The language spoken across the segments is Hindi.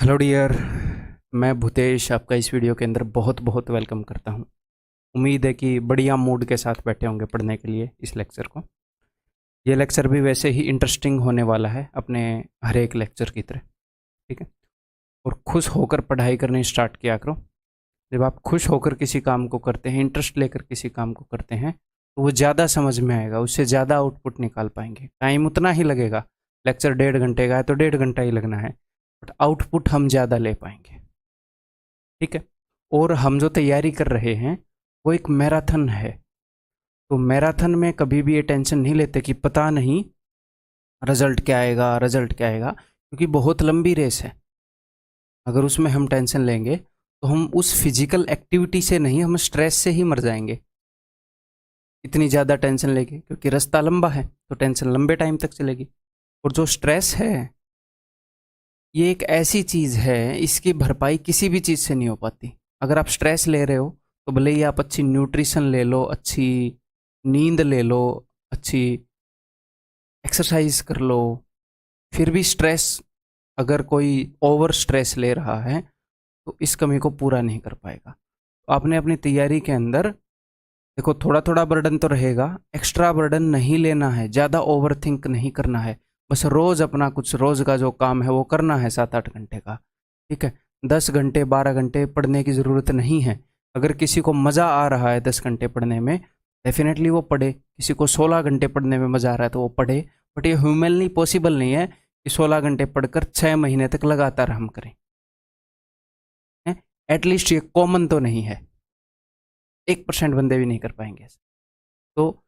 Hello dear. मैं भूतेश आपका इस वीडियो के अंदर बहुत बहुत वेलकम करता हूँ। उम्मीद है कि बढ़िया मूड के साथ बैठे होंगे पढ़ने के लिए इस लेक्चर को। ये लेक्चर भी वैसे ही इंटरेस्टिंग होने वाला है अपने हर एक लेक्चर की तरह। ठीक है। और खुश होकर पढ़ाई करनी स्टार्ट किया करो। जब आप खुश होकर किसी काम को करते हैं, इंटरेस्ट लेकर किसी काम को करते हैं, तो वो ज़्यादा समझ में आएगा, उससे ज़्यादा आउटपुट निकाल पाएंगे। टाइम उतना ही लगेगा। लेक्चर 1.5 घंटे का है तो 1.5 घंटा ही लगना है, बट आउटपुट हम ज़्यादा ले पाएंगे। ठीक है। और हम जो तैयारी कर रहे हैं वो एक मैराथन है। तो मैराथन में कभी भी ये टेंशन नहीं लेते कि पता नहीं रिजल्ट क्या आएगा, रिजल्ट क्या आएगा, क्योंकि बहुत लंबी रेस है। अगर उसमें हम टेंशन लेंगे तो हम उस फिजिकल एक्टिविटी से नहीं, हम स्ट्रेस से ही मर जाएंगे इतनी ज़्यादा टेंशन लेके, क्योंकि रास्ता लंबा है तो टेंशन लंबे टाइम तक चलेगी। और जो स्ट्रेस है ये एक ऐसी चीज़ है, इसकी भरपाई किसी भी चीज़ से नहीं हो पाती। अगर आप स्ट्रेस ले रहे हो तो भले ही आप अच्छी न्यूट्रिशन ले लो, अच्छी नींद ले लो, अच्छी एक्सरसाइज कर लो, फिर भी स्ट्रेस, अगर कोई ओवर स्ट्रेस ले रहा है तो इस कमी को पूरा नहीं कर पाएगा। तो आपने अपनी तैयारी के अंदर देखो, थोड़ा थोड़ा बर्डन तो रहेगा, एक्स्ट्रा बर्डन नहीं लेना है, ज़्यादा ओवर थिंक नहीं करना है। बस रोज़ अपना कुछ रोज़ का जो काम है वो करना है 7-8 घंटे का। ठीक है। 10 घंटे 12 घंटे पढ़ने की ज़रूरत नहीं है। अगर किसी को मज़ा आ रहा है 10 घंटे पढ़ने में, डेफिनेटली वो पढ़े। किसी को 16 घंटे पढ़ने में मज़ा आ रहा है तो वो पढ़े। बट ये ह्यूमनली पॉसिबल नहीं है कि 16 घंटे पढ़कर 6 महीने तक लगातार हम करें। एटलीस्ट ये कॉमन तो नहीं है, 1% बंदे भी नहीं कर पाएंगे। तो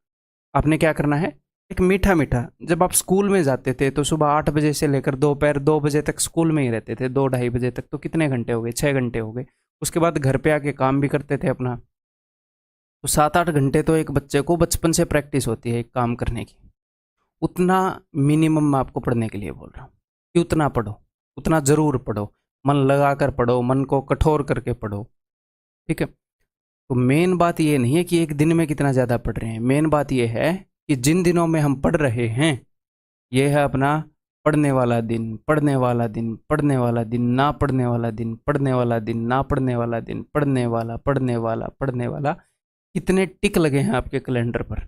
आपने क्या करना है, एक मीठा मीठा, जब आप स्कूल में जाते थे तो सुबह 8 बजे से लेकर दोपहर 2 बजे तक स्कूल में ही रहते थे, 2-2.5 बजे तक, तो कितने घंटे हो गए, 6 घंटे हो गए। उसके बाद घर पे आके काम भी करते थे अपना। तो 7-8 घंटे तो एक बच्चे को बचपन से प्रैक्टिस होती है एक काम करने की। उतना मिनिमम मैं आपको पढ़ने के लिए बोल रहा हूँ कि उतना पढ़ो, उतना ज़रूर पढ़ो, मन लगा कर पढ़ो, मन को कठोर करके पढ़ो। ठीक है। तो मेन बात ये नहीं है कि एक दिन में कितना ज़्यादा पढ़ रहे हैं, मेन बात ये है कि जिन दिनों में हम पढ़ रहे हैं, ये है अपना पढ़ने वाला दिन, पढ़ने वाला दिन, पढ़ने वाला दिन, ना पढ़ने वाला दिन, पढ़ने वाला दिन, ना पढ़ने वाला दिन, पढ़ने वाला, पढ़ने वाला, पढ़ने वाला। कितने टिक लगे हैं आपके कैलेंडर पर?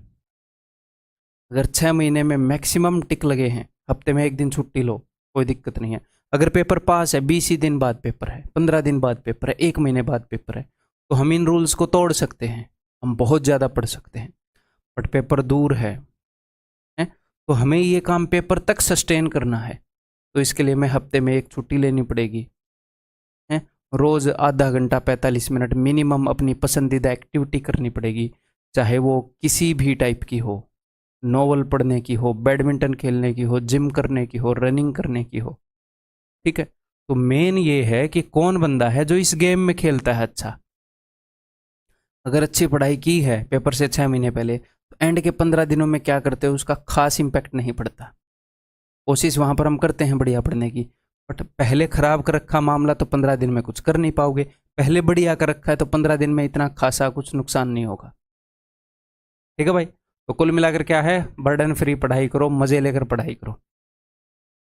अगर 6 महीने में मैक्सिमम टिक लगे हैं, हफ्ते में एक दिन छुट्टी लो, कोई दिक्कत नहीं है। अगर पेपर पास है, 20 ही दिन बाद पेपर है, 15 दिन बाद पेपर है, 1 महीने बाद पेपर है, तो हम इन रूल्स को तोड़ सकते हैं, हम बहुत ज़्यादा पढ़ सकते हैं। बट पेपर दूर है, तो हमें ये काम पेपर तक सस्टेन करना है। तो इसके लिए मैं हफ्ते में एक छुट्टी लेनी पड़ेगी। है, रोज़ आधा घंटा 45 मिनट मिनिमम अपनी पसंदीदा एक्टिविटी करनी पड़ेगी, चाहे वो किसी भी टाइप की हो, नॉवल पढ़ने की हो, बैडमिंटन खेलने की हो, जिम करने की हो, रनिंग करने की हो। ठीक है। तो मेन ये है कि कौन बंदा है जो इस गेम में खेलता है अच्छा। अगर अच्छी पढ़ाई की है पेपर से 6 महीने पहले, तो एंड के 15 दिनों में क्या करते हो उसका खास इम्पैक्ट नहीं पड़ता। कोशिश वहाँ पर हम करते हैं बढ़िया पढ़ने की, बट पहले ख़राब कर रखा मामला तो 15 दिन में कुछ कर नहीं पाओगे। पहले बढ़िया कर रखा है तो 15 दिन में इतना खासा कुछ नुकसान नहीं होगा। ठीक है भाई। तो कुल मिलाकर क्या है, बर्डन फ्री पढ़ाई करो, मज़े लेकर पढ़ाई करो।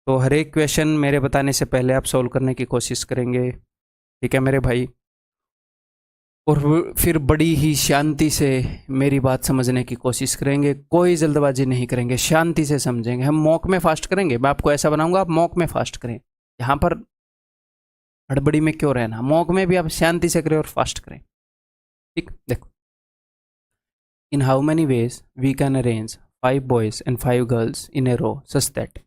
तो हर एक क्वेश्चन मेरे बताने से पहले आप सॉल्व करने की कोशिश करेंगे। ठीक है मेरे भाई। और फिर बड़ी ही शांति से मेरी बात समझने की कोशिश करेंगे, कोई जल्दबाजी नहीं करेंगे, शांति से समझेंगे। हम मॉक में फास्ट करेंगे, मैं आपको ऐसा बनाऊंगा आप मॉक में फास्ट करें। यहाँ पर हड़बड़ी में क्यों रहना, मॉक में भी आप शांति से करें और फास्ट करें। ठीक, देखो। In how many ways we can arrange 5 boys and 5 girls in a row such that.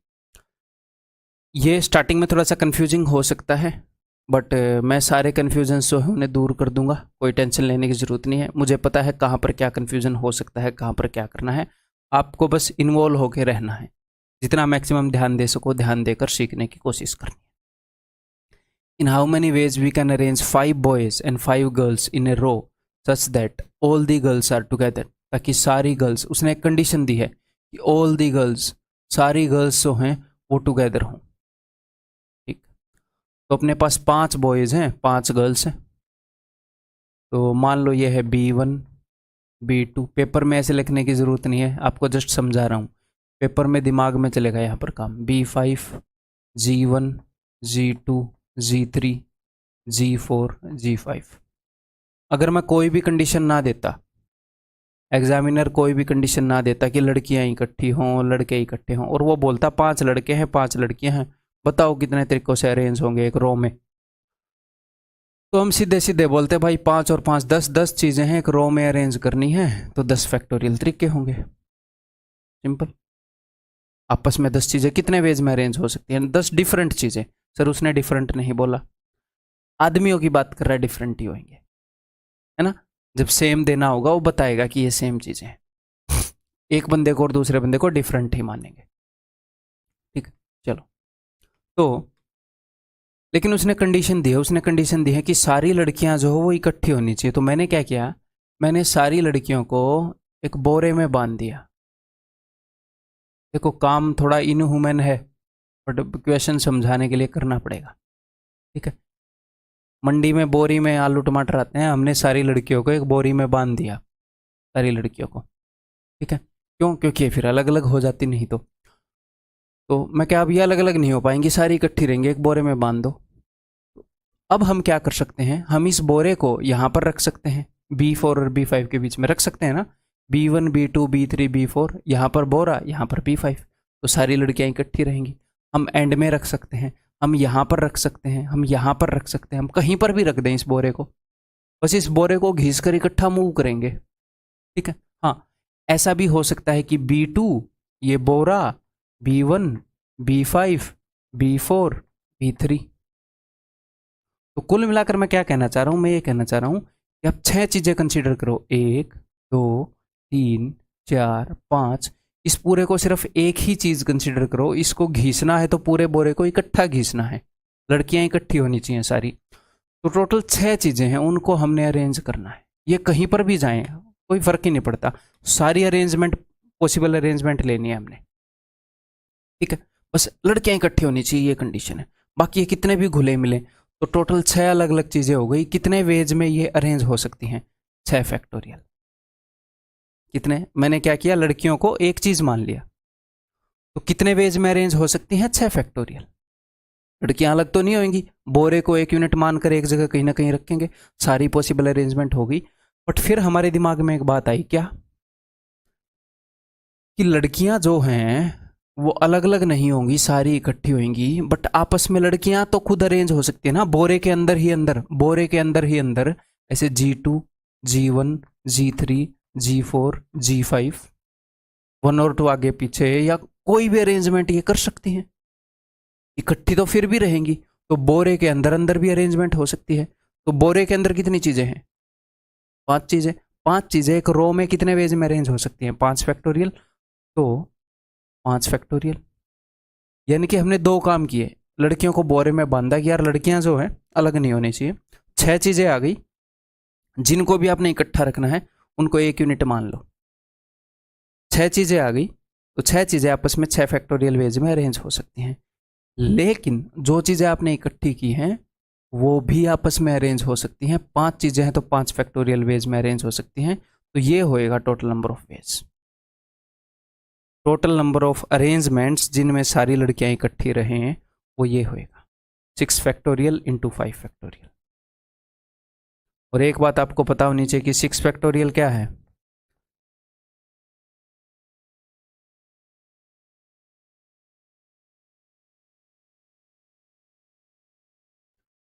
ये स्टार्टिंग में थोड़ा सा कंफ्यूजिंग हो सकता है, बट मैं सारे कन्फ्यूजन्स जो है उन्हें दूर कर दूंगा, कोई टेंशन लेने की ज़रूरत नहीं है। मुझे पता है कहाँ पर क्या कन्फ्यूज़न हो सकता है, कहाँ पर क्या करना है। आपको बस इन्वॉल्व होकर रहना है, जितना मैक्सिमम ध्यान दे सको ध्यान देकर सीखने की कोशिश करनी है। In how many ways we can arrange 5 boys and 5 girls in a row such that all the girls are together. ताकि सारी गर्ल्स, उसने एक कंडीशन दी है कि ऑल दी गर्ल्स, सारी गर्ल्स जो हैं वो टुगेदर हों। ठीक। तो अपने पास 5 बॉयज़ हैं, 5 गर्ल्स हैं। तो मान लो ये है B1 B2। पेपर में ऐसे लिखने की ज़रूरत नहीं है, आपको जस्ट समझा रहा हूँ। पेपर में दिमाग में चलेगा यहाँ पर काम। B5 G1 G2 G3, G4, G5। अगर मैं कोई भी कंडीशन ना देता, एग्जामिनर कोई भी कंडीशन ना देता कि लड़कियां इकट्ठी हों, लड़के इकट्ठे हों, और वो बोलता 5 लड़के हैं 5 लड़कियां हैं, बताओ कितने तरीकों से अरेंज होंगे एक रो में, तो हम सीधे सीधे बोलते भाई 5 और 5 10, 10 चीजें हैं एक रो में अरेंज करनी है, तो 10 फैक्टोरियल तरीके होंगे। सिंपल। आपस में 10 चीजें कितने वेज में अरेंज हो सकती हैं? 10 डिफरेंट चीजें। सर उसने डिफरेंट नहीं बोला, आदमियों की बात कर रहा है, डिफरेंट ही होंगे, है ना। जब सेम देना होगा वो बताएगा कि ये सेम चीजें हैं, एक बंदे को और दूसरे बंदे को डिफरेंट ही मानेंगे। ठीक है, चलो। तो लेकिन उसने कंडीशन दी है, उसने कंडीशन दी है कि सारी लड़कियां जो हो वो इकट्ठी होनी चाहिए। तो मैंने क्या किया, मैंने सारी लड़कियों को एक बोरे में बांध दिया। देखो काम थोड़ा इनह्यूमन है, बट क्वेश्चन समझाने के लिए करना पड़ेगा। ठीक है, मंडी में बोरी में आलू टमाटर आते हैं, हमने सारी लड़कियों को एक बोरी में बांध दिया, सारी लड़कियों को। ठीक है, क्यों? क्योंकि फिर अलग अलग हो जाती नहीं तो मैं क्या, अब ये अलग अलग नहीं हो पाएंगी, सारी इकट्ठी रहेंगी, एक बोरे में बांध दो। अब हम क्या कर सकते हैं, हम इस बोरे को यहाँ पर रख सकते हैं, B4 और B5 के बीच में रख सकते हैं ना, B1 B2 B3 B4, यहाँ पर बोरा, यहाँ पर B5, तो सारी लड़कियाँ इकट्ठी रहेंगी। हम एंड में रख सकते हैं, हम यहाँ पर रख सकते हैं, हम यहाँ पर रख सकते हैं, हम कहीं पर भी रख दें इस बोरे को, बस इस बोरे को घिस कर इकट्ठा मूव करेंगे। ठीक है, हाँ। ऐसा भी हो सकता है कि B2 ये बोरा, B1 B5 B4 B3। तो कुल मिलाकर मैं क्या कहना चाह रहा हूं, मैं ये कहना चाह रहा हूं कि आप 6 चीजें कंसीडर करो, 1 2 3 4 5। इस पूरे को सिर्फ एक ही चीज कंसीडर करो, इसको घिसना है तो पूरे बोरे को इकट्ठा घिसना है, लड़कियां इकट्ठी होनी चाहिए सारी। तो टोटल 6 चीजें हैं, उनको हमने अरेंज करना है। ये कहीं पर भी जाएं कोई फर्क ही नहीं पड़ता, सारी अरेंजमेंट, पॉसिबल अरेंजमेंट लेनी है हमने। ठीक है, बस लड़कियां इकट्ठी होनी चाहिए, ये कंडीशन है। बाकी ये कितने भी घुले मिले, तो टोटल 6 अलग अलग चीजें हो गई। कितने वेज में ये अरेंज हो सकती हैं? 6 फैक्टोरियल। कितने? मैंने क्या किया, लड़कियों को एक चीज मान लिया, तो कितने वेज में अरेंज हो सकती हैं? 6 फैक्टोरियल। लड़कियां अलग तो नहीं होंगी, बोरे को एक यूनिट मानकर एक जगह कहीं ना कहीं रखेंगे, सारी पॉसिबल अरेंजमेंट होगी। बट फिर हमारे दिमाग में एक बात आई क्या, कि लड़कियां जो हैं वो अलग अलग नहीं होंगी, सारी इकट्ठी होंगी, बट आपस में लड़कियां तो खुद अरेंज हो सकती है ना, बोरे के अंदर ही अंदर, बोरे के अंदर ही अंदर, ऐसे G2 G1 G3 G4 G5, 1 और 2 आगे पीछे, या कोई भी अरेंजमेंट ये कर सकती हैं। इकट्ठी तो फिर भी रहेंगी, तो बोरे के अंदर अंदर भी अरेंजमेंट हो सकती है। तो बोरे के अंदर कितनी चीजें हैं? 5 चीजें। 5 चीजें एक रो में कितने वेज में अरेंज हो सकती हैं? 5 फैक्टोरियल। तो 5 फैक्टोरियल, यानी कि हमने 2 काम किए, लड़कियों को बोरे में बांधा कि यार लड़कियां जो हैं अलग नहीं होनी चाहिए। 6 चीजें आ गई, जिनको भी आपने इकट्ठा रखना है उनको एक यूनिट मान लो। 6 चीजें आ गई, तो 6 चीजें आपस में 6 फैक्टोरियल वेज में अरेंज हो सकती हैं। लेकिन जो चीजें आपने इकट्ठी की हैं वो भी आपस में अरेंज हो सकती हैं। 5 चीजें हैं तो 5 फैक्टोरियल वेज में अरेंज हो सकती हैं। तो ये होएगा total number of ways, total number of arrangements जिनमें सारी लड़कियां इकट्ठी रहें, वो ये होएगा 6 फैक्टोरियल इंटू 5 फैक्टोरियल। और एक बात आपको पता होनी चाहिए कि 6 फैक्टोरियल क्या है।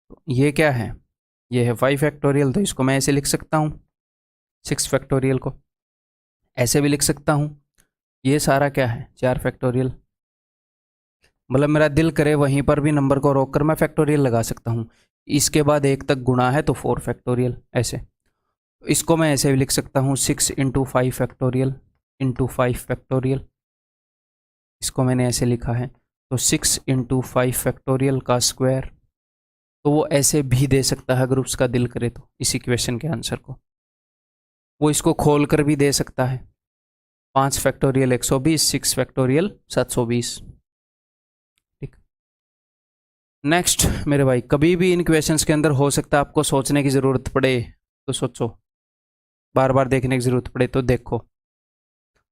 तो ये क्या है, ये है 5 फैक्टोरियल, तो इसको मैं ऐसे लिख सकता हूँ, 6 फैक्टोरियल को ऐसे भी लिख सकता हूँ। ये सारा क्या है, 4 फैक्टोरियल। मतलब मेरा दिल करे वहीं पर भी नंबर को रोक कर मैं फैक्टोरियल लगा सकता हूँ। इसके बाद 1 तक गुणा है तो 4 फैक्टोरियल, ऐसे। तो इसको मैं ऐसे भी लिख सकता हूँ 6 इंटू 5 फैक्टोरियल इंटू 5 फैक्टोरियल। इसको मैंने ऐसे लिखा है, तो 6 इंटू 5 फैक्टोरियल का स्क्वायर। तो वो ऐसे भी दे सकता है अगर उसका दिल करे तो, इसी क्वेश्चन के आंसर को वो इसको खोल कर भी दे सकता है। 5 फैक्टोरियल 120, 6 फैक्टोरियल 720। ठीक। नेक्स्ट मेरे भाई, कभी भी इन क्वेश्चंस के अंदर हो सकता है आपको सोचने की ज़रूरत पड़े तो सोचो, बार बार देखने की ज़रूरत पड़े तो देखो,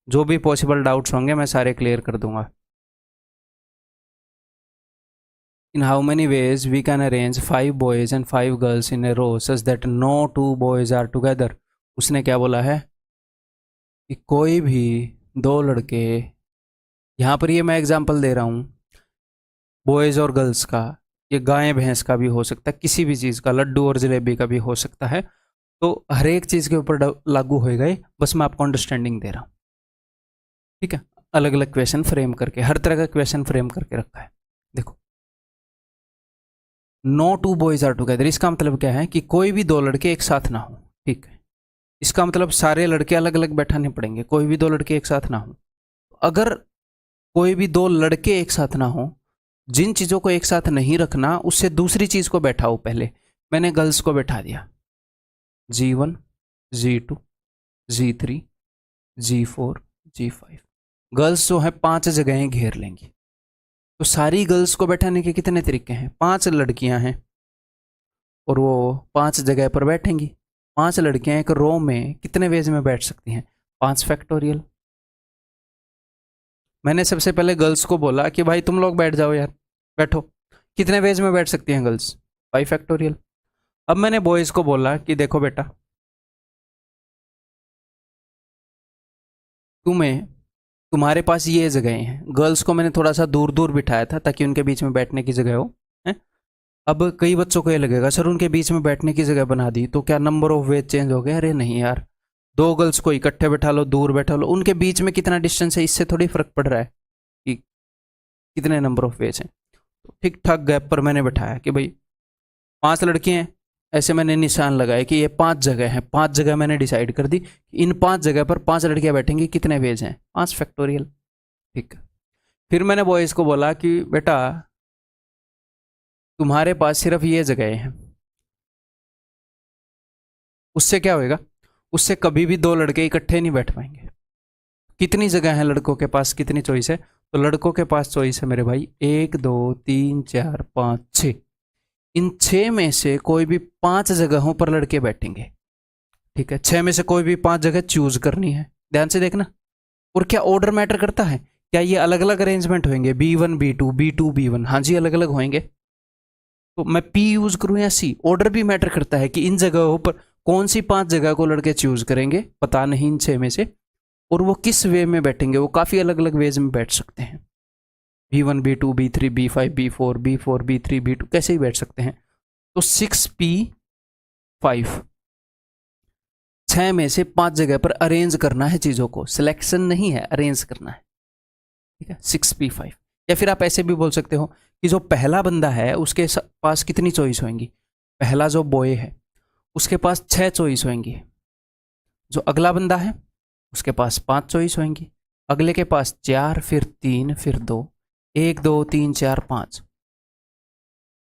जो भी पॉसिबल डाउट्स होंगे मैं सारे क्लियर कर दूंगा। In how many ways we can arrange 5 boys and 5 girls in a row such that no 2 boys are together. उसने क्या बोला है कि कोई भी दो लड़के, यहाँ पर ये मैं एग्जांपल दे रहा हूँ बॉयज और गर्ल्स का, ये गाय भैंस का भी हो सकता है, किसी भी चीज़ का, लड्डू और जलेबी का भी हो सकता है। तो हर एक चीज़ के ऊपर लागू होएगा ये, बस मैं आपको अंडरस्टैंडिंग दे रहा हूँ, ठीक है। अलग अलग क्वेश्चन फ्रेम करके, हर तरह का क्वेश्चन फ्रेम करके रखा है। देखो, नो 2 बॉयज आर टुगेदर, इसका मतलब क्या है कि कोई भी दो लड़के एक साथ ना हो, ठीक है। इसका मतलब सारे लड़के अलग अलग बैठाने पड़ेंगे, कोई भी दो लड़के एक साथ ना हो। अगर कोई भी दो लड़के एक साथ ना हो, जिन चीज़ों को एक साथ नहीं रखना उससे दूसरी चीज़ को बैठाओ। पहले मैंने गर्ल्स को बैठा दिया, G1, G2, G3, G4, G5। Girls जो है 5 जगहें घेर लेंगी। तो सारी गर्ल्स को बैठाने के कितने तरीके हैं? 5 लड़कियां हैं और वो 5 जगह पर बैठेंगी। 5 लड़कियां एक रो में कितने वेज में बैठ सकती हैं? 5 फैक्टोरियल। मैंने सबसे पहले गर्ल्स को बोला कि भाई तुम लोग बैठ जाओ यार, बैठो। कितने वेज में बैठ सकती हैं गर्ल्स? 5 फैक्टोरियल। अब मैंने बॉयज़ को बोला कि देखो बेटा, तुम्हारे पास ये जगह हैं। गर्ल्स को मैंने थोड़ा सा दूर दूर बिठाया था ताकि उनके बीच में बैठने की जगह हो, है? अब कई बच्चों को ये लगेगा सर उनके बीच में बैठने की जगह बना दी तो क्या नंबर ऑफ वेज चेंज हो गया? अरे नहीं यार, दो गर्ल्स को इकट्ठे बैठा लो, दूर बैठा लो, उनके बीच में कितना डिस्टेंस है इससे थोड़ी फर्क पड़ रहा है कि कितने नंबर ऑफ वेज हैं। तो ठीक ठाक गैप पर मैंने बैठाया कि भाई 5 लड़के हैं, ऐसे मैंने निशान लगाए कि ये 5 जगह हैं। 5 जगह मैंने डिसाइड कर दी, इन 5 जगह पर 5 लड़कियां बैठेंगी, कितने वेज हैं? 5 फैक्टोरियल, ठीक है। फिर मैंने बॉयज़ को बोला कि बेटा तुम्हारे पास सिर्फ ये जगह हैं, उससे क्या होएगा? उससे कभी भी दो लड़के इकट्ठे नहीं बैठ पाएंगे। कितनी जगह है लड़कों के पास, कितनी चॉइस है? तो लड़कों के पास चॉइस है मेरे भाई 1 2 3 4 5 6। इन 6 में से कोई भी 5 जगहों पर लड़के बैठेंगे, ठीक है। 6 में से कोई भी 5 जगह चूज करनी है, ध्यान से देखना। और क्या ऑर्डर मैटर करता है? क्या ये अलग अलग अरेंजमेंट होंगे? B1 B2 B2 B1? हाँ जी, अलग अलग होंगे। तो मैं P यूज करूं या C? ऑर्डर भी मैटर करता है कि इन जगहों पर कौन सी 5 जगह को लड़के चूज करेंगे, पता नहीं इन 6 में से, और वो किस वे में बैठेंगे। वो काफ़ी अलग अलग वेज में बैठ सकते हैं, B1 B2 B3 B5 B4 B4 B3 B2, कैसे ही बैठ सकते हैं। तो 6P5, 6 में से 5 जगह पर अरेंज करना है चीज़ों को, सिलेक्शन नहीं है, अरेंज करना है, ठीक है। 6P5। या फिर आप ऐसे भी बोल सकते हो कि जो पहला बंदा है उसके पास कितनी चॉइस होंगी? पहला जो बॉय है उसके पास 6 चॉइस होंगी। जो अगला बंदा है उसके पास 5 चॉइस होंगी। अगले के पास 4, फिर 3, फिर 2, 1 2 3 4 5,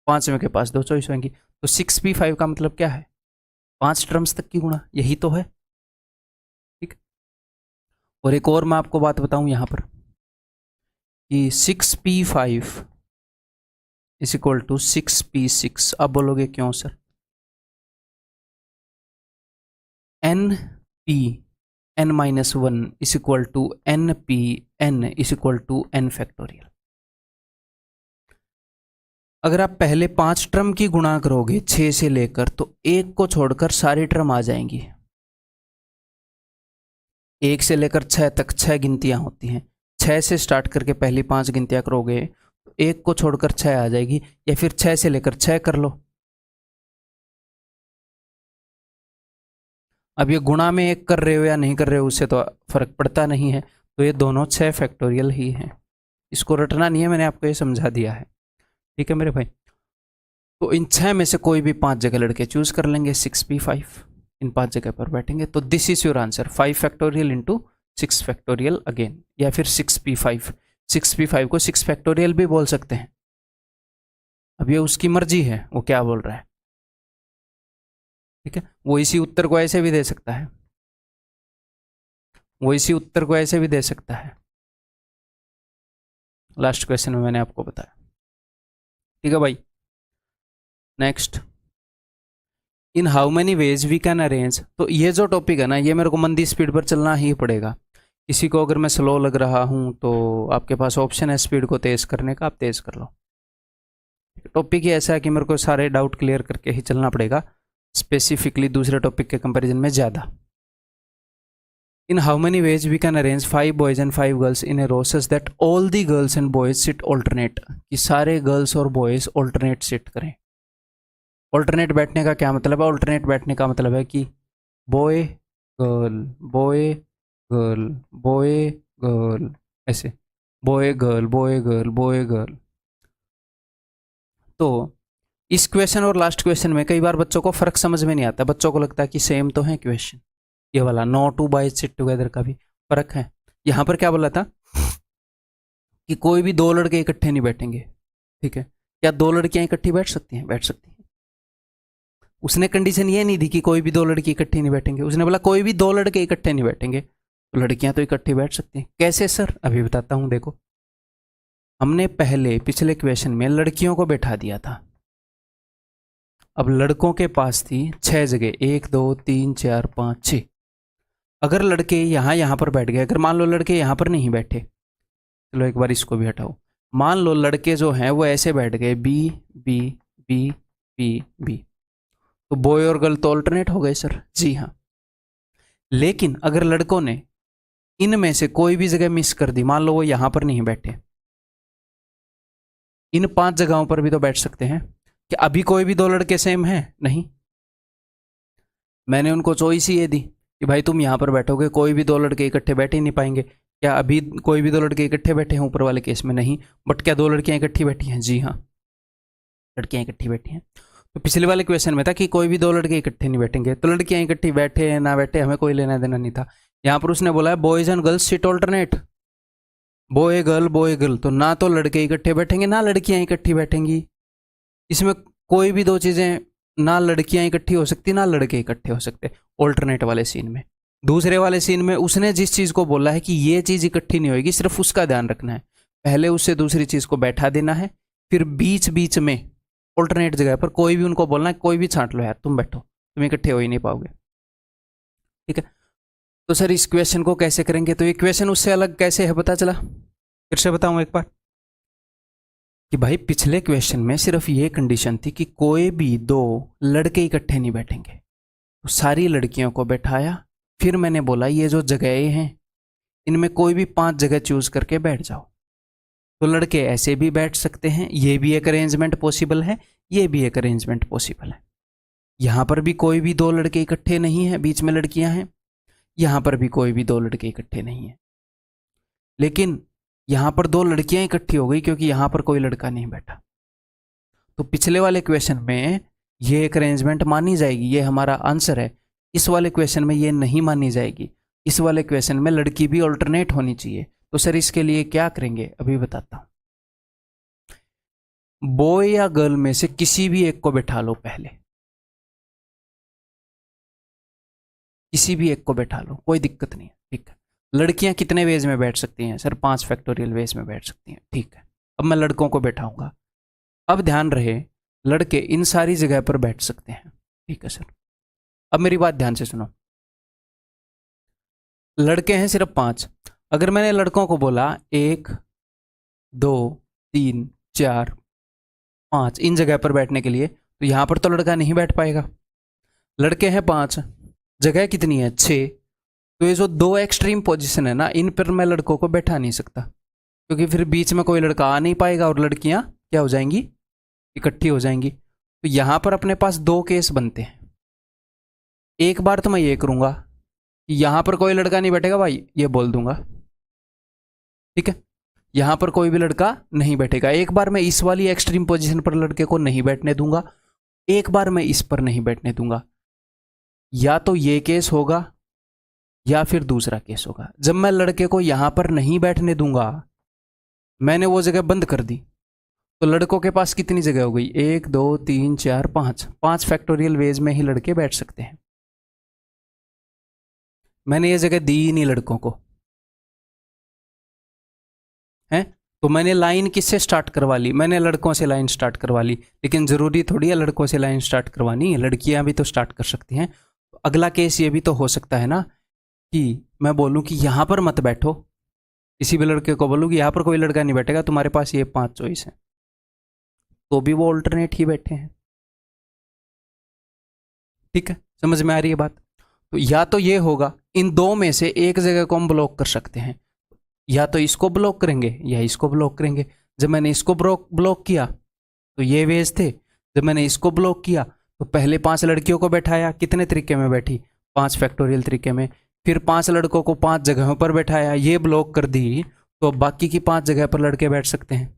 पांचवें के पास 2 चॉइस होंगी। तो 6P5 का मतलब क्या है? 5 टर्म्स तक की गुणा, यही तो है, ठीक। और एक और मैं आपको बात बताऊं यहां पर कि 6P5 is equal to 6P6। अब बोलोगे क्यों sir? NP n-1 is equal to NP n is equal to n factorial. अगर आप पहले 5 टर्म की गुणा करोगे 6 से लेकर, तो 1 को छोड़कर सारी टर्म आ जाएंगी। 1 से लेकर 6 तक 6 गिनतियां होती हैं। 6 से स्टार्ट करके पहली 5 गिनतियां करोगे तो 1 को छोड़कर 6 आ जाएगी, या फिर 6 से लेकर 6 कर लो। अब ये गुणा में 1 कर रहे हो या नहीं कर रहे हो उससे तो फर्क पड़ता नहीं है। तो ये दोनों 6 फैक्टोरियल ही हैं, इसको रटना नहीं है, मैंने आपको ये समझा दिया है, ठीक है मेरे भाई। तो इन 6 में से कोई भी 5 जगह लड़के चूज कर लेंगे, 6P5 इन 5 जगह पर बैठेंगे। तो this is your answer, 5 factorial into 6 factorial again, या फिर 6P5। 6P5 को 6 फैक्टोरियल भी बोल सकते हैं। अब ये उसकी मर्जी है वो क्या बोल रहा है, ठीक है। वो इसी उत्तर को ऐसे भी दे सकता है, वो इसी उत्तर को ऐसे भी दे सकता है। लास्ट क्वेश्चन में मैंने आपको बताया, ठीक है भाई। Next, in how many ways we can arrange. तो ये जो टॉपिक है ना, ये मेरे को मंदी स्पीड पर चलना ही पड़ेगा। किसी को अगर मैं स्लो लग रहा हूँ तो आपके पास ऑप्शन है स्पीड को तेज़ करने का, आप तेज़ कर लो। टॉपिक ही ऐसा है कि मेरे को सारे डाउट क्लियर करके ही चलना पड़ेगा, स्पेसिफिकली दूसरे टॉपिक के कंपैरिजन में ज़्यादा। In how many ways we can arrange 5 boys and 5 girls in a row such that all the girls and boys sit alternate, कि सारे गर्ल्स और बॉयज ऑल्टरनेट सिट करें। ऑल्टरनेट बैठने का क्या मतलब है? ऑल्टरनेट बैठने का मतलब है कि boy girl boy girl boy girl, ऐसे boy girl boy girl boy girl. तो इस क्वेश्चन और लास्ट क्वेश्चन में कई बार बच्चों को फर्क समझ में नहीं आता, बच्चों को लगता है कि सेम तो है क्वेश्चन। ये वाला no two boys sit together का भी फर्क है। यहां पर क्या बोला था कि कोई भी दो लड़के इकट्ठे नहीं बैठेंगे, ठीक है? क्या दो लड़कियां इकट्ठी बैठ सकती हैं? बैठ सकती हैं। उसने कंडीशन ये नहीं दी कि कोई भी दो लड़की इकट्ठी नहीं बैठेंगे, उसने बोला कोई भी दो लड़के इकट्ठे नहीं बैठेंगे, तो लड़कियां तो इकट्ठी बैठ सकती हैं। कैसे सर? अभी बताता हूं। देखो, हमने पहले पिछले क्वेश्चन में लड़कियों को बैठा दिया था, अब लड़कों के पास थी 6 जगह, 1 2 3 4 5 6। अगर लड़के यहां पर बैठ गए, अगर मान लो लड़के यहां पर नहीं बैठे, चलो एक बार इसको भी हटाओ, मान लो लड़के जो हैं वो ऐसे बैठ गए B B B B B, तो बॉय और गर्ल तो ऑल्टरनेट हो गए सर। जी हाँ। लेकिन अगर लड़कों ने इनमें से कोई भी जगह मिस कर दी, मान लो वो यहां पर नहीं बैठे, इन 5 जगहों पर भी तो बैठ सकते हैं। कि अभी कोई भी दो लड़के सेम हैं? नहीं, मैंने उनको चॉइस ही ये दी कि भाई तुम यहां पर बैठोगे, कोई भी दो लड़के इकट्ठे बैठ ही नहीं पाएंगे। क्या अभी कोई भी दो लड़के इकट्ठे बैठे हैं ऊपर वाले केस में? नहीं। बट क्या दो लड़कियां इकट्ठी बैठी हैं? जी हाँ, लड़कियां इकट्ठी बैठी हैं। तो पिछले वाले क्वेश्चन में था कि कोई भी दो लड़के इकट्ठे नहीं बैठेंगे, तो लड़कियां इकट्ठी बैठे ना बैठे हमें कोई लेना देना नहीं था। यहां पर उसने बोला है boys and girls sit alternate, boy girl, तो ना तो लड़के इकट्ठे बैठेंगे ना लड़कियां इकट्ठी बैठेंगी। इसमें कोई भी दो चीजें, ना लड़कियां इकट्ठी हो सकती ना लड़के इकट्ठे हो सकते ऑल्टरनेट वाले सीन में। दूसरे वाले सीन में उसने जिस चीज को बोला है कि ये चीज इकट्ठी नहीं होगी, सिर्फ उसका ध्यान रखना है, पहले उससे दूसरी चीज को बैठा देना है, फिर बीच बीच में ऑल्टरनेट जगह पर कोई भी उनको बोलना है कोई भी छांट लो यार, तुम बैठो, तुम इकट्ठे हो ही नहीं पाओगे, ठीक है? तो सर इस क्वेश्चन को कैसे करेंगे? तो ये क्वेश्चन उससे अलग कैसे है पता चला? फिर से बताऊं एक बार कि भाई पिछले क्वेश्चन में सिर्फ ये कंडीशन थी कि कोई भी दो लड़के इकट्ठे नहीं बैठेंगे, तो सारी लड़कियों को बैठाया, फिर मैंने बोला ये जो जगहें हैं इनमें कोई भी 5 जगह चूज करके बैठ जाओ। तो लड़के ऐसे भी बैठ सकते हैं, ये भी एक अरेंजमेंट पॉसिबल है, ये भी एक अरेंजमेंट पॉसिबल है। यहां पर भी कोई भी दो लड़के इकट्ठे नहीं है, बीच में लड़कियां हैं, यहां पर भी कोई भी दो लड़के इकट्ठे नहीं है, लेकिन यहां पर दो लड़कियां इकट्ठी हो गई क्योंकि यहां पर कोई लड़का नहीं बैठा। तो पिछले वाले क्वेश्चन में ये एक अरेंजमेंट मानी जाएगी, ये हमारा आंसर है। इस वाले क्वेश्चन में ये नहीं मानी जाएगी, इस वाले क्वेश्चन में लड़की भी ऑल्टरनेट होनी चाहिए। तो सर इसके लिए क्या करेंगे अभी बताता हूं। बॉय या गर्ल में से किसी भी एक को बैठा लो, पहले किसी भी एक को बैठा लो, कोई दिक्कत नहीं है, ठीक है? लड़कियां कितने वेज में बैठ सकती हैं? सर 5 फैक्टोरियल वेज में बैठ सकती हैं, ठीक है? अब मैं लड़कों को बैठाऊंगा। अब ध्यान रहे लड़के इन सारी जगह पर बैठ सकते हैं, ठीक है सर? अब मेरी बात ध्यान से सुनो, लड़के हैं सिर्फ 5। अगर मैंने लड़कों को बोला 1 2 3 4 5 इन जगह पर बैठने के लिए, तो यहां पर तो लड़का नहीं बैठ पाएगा। लड़के हैं 5, जगह कितनी है? 6। तो ये जो दो एक्सट्रीम पोजीशन है ना, इन पर मैं लड़कों को बैठा नहीं सकता, क्योंकि फिर बीच में कोई लड़का आ नहीं पाएगा और लड़कियां क्या हो जाएंगी? इकट्ठी हो जाएंगी। तो यहां पर अपने पास दो केस बनते हैं। एक बार तो मैं ये करूंगा कि यहां पर कोई लड़का नहीं बैठेगा भाई, ये बोल दूंगा, ठीक है? यहां पर कोई भी लड़का नहीं बैठेगा। एक बार मैं इस वाली एक्सट्रीम पोजीशन पर लड़के को नहीं बैठने दूंगा, एक बार मैं इस पर नहीं बैठने दूंगा। या तो ये केस होगा या फिर दूसरा केस होगा। जब मैं लड़के को यहां पर नहीं बैठने दूंगा, मैंने वो जगह बंद कर दी, तो लड़कों के पास कितनी जगह हो गई? 1 2 3 4 5 फैक्टोरियल वेज में ही लड़के बैठ सकते हैं। मैंने ये जगह दी ही नहीं लड़कों को, है? तो मैंने लाइन किससे स्टार्ट करवा ली? मैंने लड़कों से लाइन स्टार्ट करवा ली। लेकिन जरूरी थोड़ी है लड़कों से लाइन स्टार्ट करवानी, लड़कियां भी तो स्टार्ट कर सकती हैं। अगला केस ये भी तो हो सकता है ना कि मैं बोलूं कि यहां पर मत बैठो, किसी भी लड़के को बोलूं कि यहां पर कोई लड़का नहीं बैठेगा, तुम्हारे पास ये 5 चॉइस है, तो भी वो ऑल्टरनेट ही बैठे हैं। ठीक है, समझ में आ रही है बात? तो या तो ये होगा, इन दो में से एक जगह को हम ब्लॉक कर सकते हैं, या तो इसको ब्लॉक करेंगे या इसको ब्लॉक करेंगे। जब मैंने इसको ब्लॉक किया तो ये वेज थे, जब मैंने इसको ब्लॉक किया तो पहले 5 लड़कियों को बैठाया, कितने तरीके में बैठी, 5 फैक्टोरियल तरीके में, फिर 5 लड़कों को 5 जगहों पर बैठाया, ये ब्लॉक कर दी, तो बाकी की 5 जगह पर लड़के बैठ सकते हैं,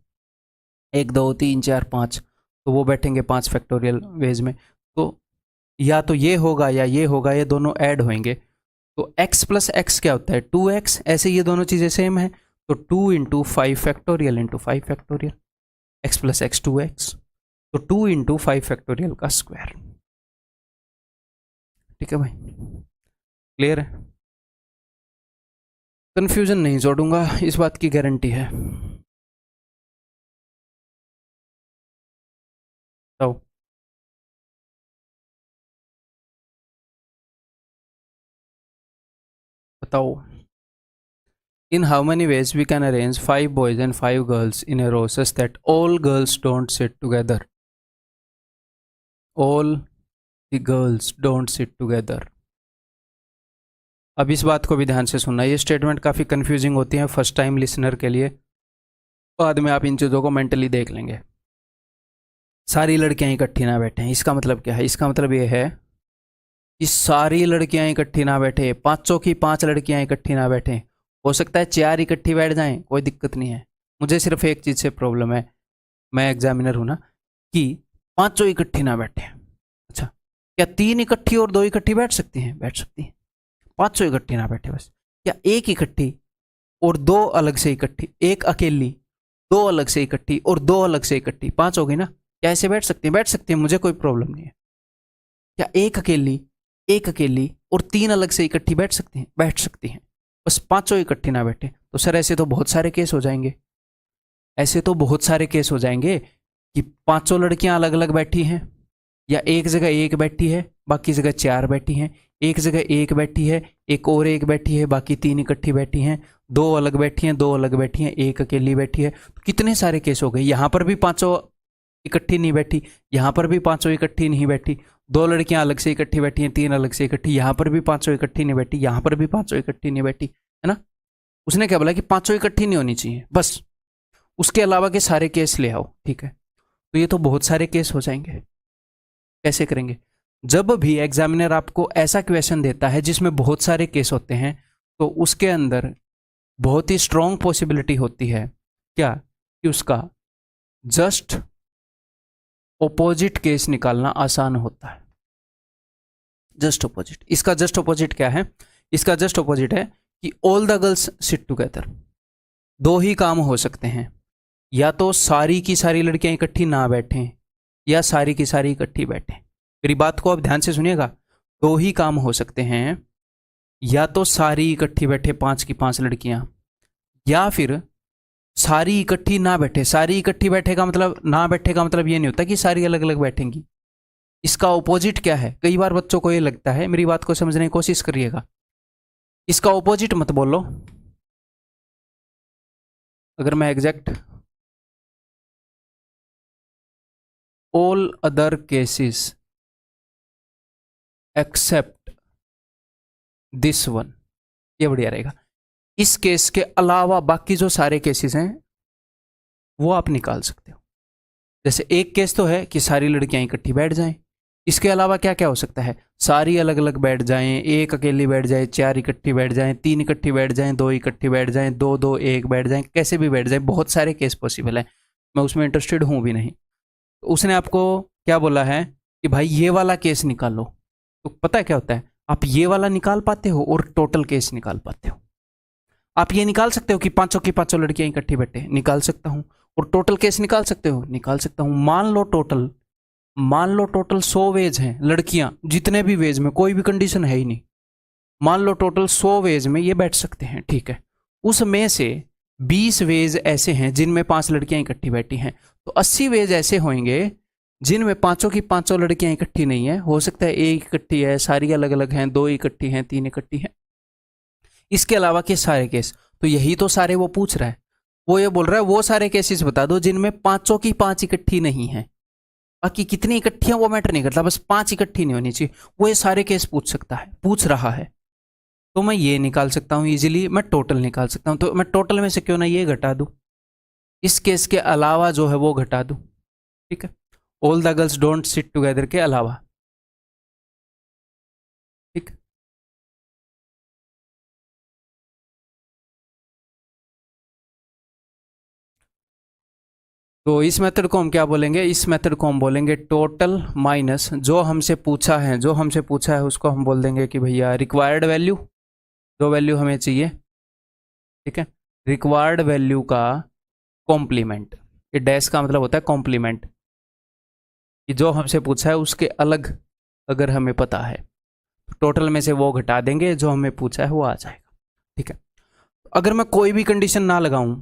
1 2 3 4 5, तो वो बैठेंगे 5 फैक्टोरियल वेज में। तो या तो ये होगा या ये होगा, ये दोनों ऐड होंगे। तो x प्लस एक्स क्या होता है, 2x, ऐसे ये दोनों चीज़ें सेम है, तो 2 into 5 factorial into 5 factorial, x plus x 2x, तो 2 इंटू 5 फैक्टोरियल का स्क्वायर। ठीक है भाई, क्लियर है? कंफ्यूजन नहीं जोड़ूंगा, इस बात की गारंटी है। तो बताओ, in how many ways we can arrange 5 boys and 5 girls in a row such that all girls don't sit together? All the girls don't sit together. अब इस बात को भी ध्यान से सुनना, ये स्टेटमेंट काफ़ी कंफ्यूजिंग होती है फर्स्ट टाइम लिसनर के लिए, बाद में आप इन चीज़ों को मेंटली देख लेंगे। सारी लड़कियां इकट्ठी ना बैठे, इसका मतलब क्या है? इसका मतलब ये है कि सारी लड़कियां इकट्ठी ना बैठे, 5 की 5 लड़कियां इकट्ठी ना बैठे, हो सकता है 4 इकट्ठी बैठ जाएं, कोई दिक्कत नहीं है। मुझे सिर्फ एक चीज़ से प्रॉब्लम है, मैं एग्जामिनर हूँ ना, कि 5 इकट्ठी ना बैठे। अच्छा, क्या 3 इकट्ठी और 2 इकट्ठी बैठ सकती हैं? बैठ सकती हैं। 5 इकट्ठी ना बैठे बस। क्या 1 इकट्ठी और 2 अलग से इकट्ठी, 1 अकेली, 2 अलग से इकट्ठी और 2 अलग से इकट्ठी, 5 हो गई ना? क्या ऐसे बैठ सकती हैं? बैठ सकती हैं, मुझे कोई प्रॉब्लम नहीं है। क्या 1 अकेली, 1 अकेली और 3 अलग से इकट्ठी बैठ सकती हैं? बैठ सकती हैं, बस 5 इकट्ठी ना बैठे। तो सर ऐसे तो बहुत सारे केस हो जाएंगे, ऐसे तो बहुत सारे केस हो जाएंगे कि 5 लड़कियां अलग अलग बैठी हैं, या एक जगह 1 बैठी है, बाकी जगह 4 बैठी हैं, एक जगह 1 बैठी है, एक और 1 बैठी है, बाकी 3 इकट्ठी बैठी हैं, 2 अलग बैठी हैं, 2 अलग बैठी हैं, 1 अकेली बैठी है। तो कितने सारे केस हो गए। यहाँ पर भी 5 इकट्ठी नहीं बैठी, यहाँ पर भी 5 इकट्ठी नहीं बैठी, 2 लड़कियां अलग से इकट्ठी बैठी हैं, 3 अलग से इकट्ठी, यहाँ पर भी 5 इकट्ठी नहीं बैठी, यहाँ पर भी 5 इकट्ठी नहीं बैठी, है ना? उसने क्या बोला कि 5 इकट्ठी नहीं होनी चाहिए, बस उसके अलावा के सारे केस ले आओ। ठीक है, तो ये तो बहुत सारे केस हो जाएंगे। कैसे करेंगे? जब भी एग्जामिनर आपको ऐसा क्वेश्चन देता है जिसमें बहुत सारे केस होते हैं, तो उसके अंदर बहुत ही स्ट्रॉन्ग पॉसिबिलिटी होती है क्या, कि उसका जस्ट ऑपोजिट केस निकालना आसान होता है। जस्ट ऑपोजिट, इसका जस्ट ऑपोजिट क्या है? इसका जस्ट ऑपोजिट है कि all the girls sit together. 2 ही काम हो सकते हैं, या तो सारी की सारी लड़कियां इकट्ठी ना बैठें, या सारी की सारी इकट्ठी बैठें। मेरी बात को आप ध्यान से सुनिएगा, 2 ही काम हो सकते हैं, या तो सारी इकट्ठी बैठे 5 की 5 लड़कियां, या फिर सारी इकट्ठी ना बैठे। सारी इकट्ठी बैठे का मतलब, ना बैठे का मतलब ये नहीं होता कि सारी अलग अलग बैठेंगी। इसका ऑपोजिट क्या है? कई बार बच्चों को ये लगता है, मेरी बात को समझने की कोशिश करिएगा, इसका ऑपोजिट मत बोलो। अगर मैं exact, all other cases except this one, ये बढ़िया रहेगा। इस केस के अलावा बाकी जो सारे केसेस हैं वो आप निकाल सकते हो। जैसे एक केस तो है कि सारी लड़कियां इकट्ठी बैठ जाएं, इसके अलावा क्या क्या हो सकता है? सारी अलग अलग बैठ जाएं, 1 अकेली बैठ जाए, 4 इकट्ठी बैठ जाएं, 3 इकट्ठी बैठ जाएं, 2 इकट्ठी बैठ जाएं, 2 2 1 बैठ जाएं, कैसे भी बैठ जाएं। बहुत सारे केस पॉसिबल है, मैं उसमें इंटरेस्टेड हूं भी नहीं। तो उसने आपको क्या बोला है कि भाई ये वाला केस निकालो, तो पता है क्या होता है? आप ये वाला निकाल पाते हो और टोटल केस निकाल पाते हो। आप ये निकाल सकते हो कि 5 की 5 लड़कियां इकट्ठी बैठे, निकाल सकता हूं। और टोटल केस निकाल सकते हो, निकाल सकता हूं। मान लो टोटल 100 वेज हैं लड़कियां, जितने भी वेज में, कोई भी कंडीशन है ही नहीं, मान लो टोटल 100 वेज में ये बैठ सकते हैं। ठीक है, उसमें से 20 वेज ऐसे हैं जिनमें 5 लड़कियां इकट्ठी बैठी हैं, तो 80 वेज ऐसे होंगे जिनमें 5 की 5 लड़कियां इकट्ठी नहीं है। हो सकता है 1 इकट्ठी है, सारी अलग अलग हैं, 2 इकट्ठी हैं, 3 इकट्ठी हैं, इसके अलावा के सारे केस। तो यही तो सारे वो पूछ रहा है। वो ये बोल रहा है वो सारे केसेस बता दो जिनमें पांचों की पांच इकट्ठी नहीं है, बाकी कितनी इकट्ठी है वो मैटर नहीं करता, बस पांच इकट्ठी नहीं होनी चाहिए। वो ये सारे केस पूछ सकता है, पूछ रहा है। तो मैं ये निकाल सकता हूँ इजीली, मैं टोटल निकाल सकता हूँ। तो मैं टोटल में से क्यों ना ये घटा दूं, इस केस के अलावा जो है वो घटा दूं। ठीक है, all the girls don't sit together के अलावा। ठीक, तो इस मेथड को हम क्या बोलेंगे, इस मेथड को हम बोलेंगे टोटल माइनस जो हमसे पूछा है, जो हमसे पूछा है उसको हम बोल देंगे कि भैया रिक्वायर्ड वैल्यू, जो वैल्यू हमें चाहिए। ठीक है, रिक्वायर्ड वैल्यू का कॉम्प्लीमेंट, ये डैश का मतलब होता है कॉम्प्लीमेंट, कि जो हमसे पूछा है उसके अलग अगर हमें पता है तो टोटल में से वो घटा देंगे, जो हमें पूछा है वो आ जाएगा। ठीक है, अगर मैं कोई भी कंडीशन ना लगाऊं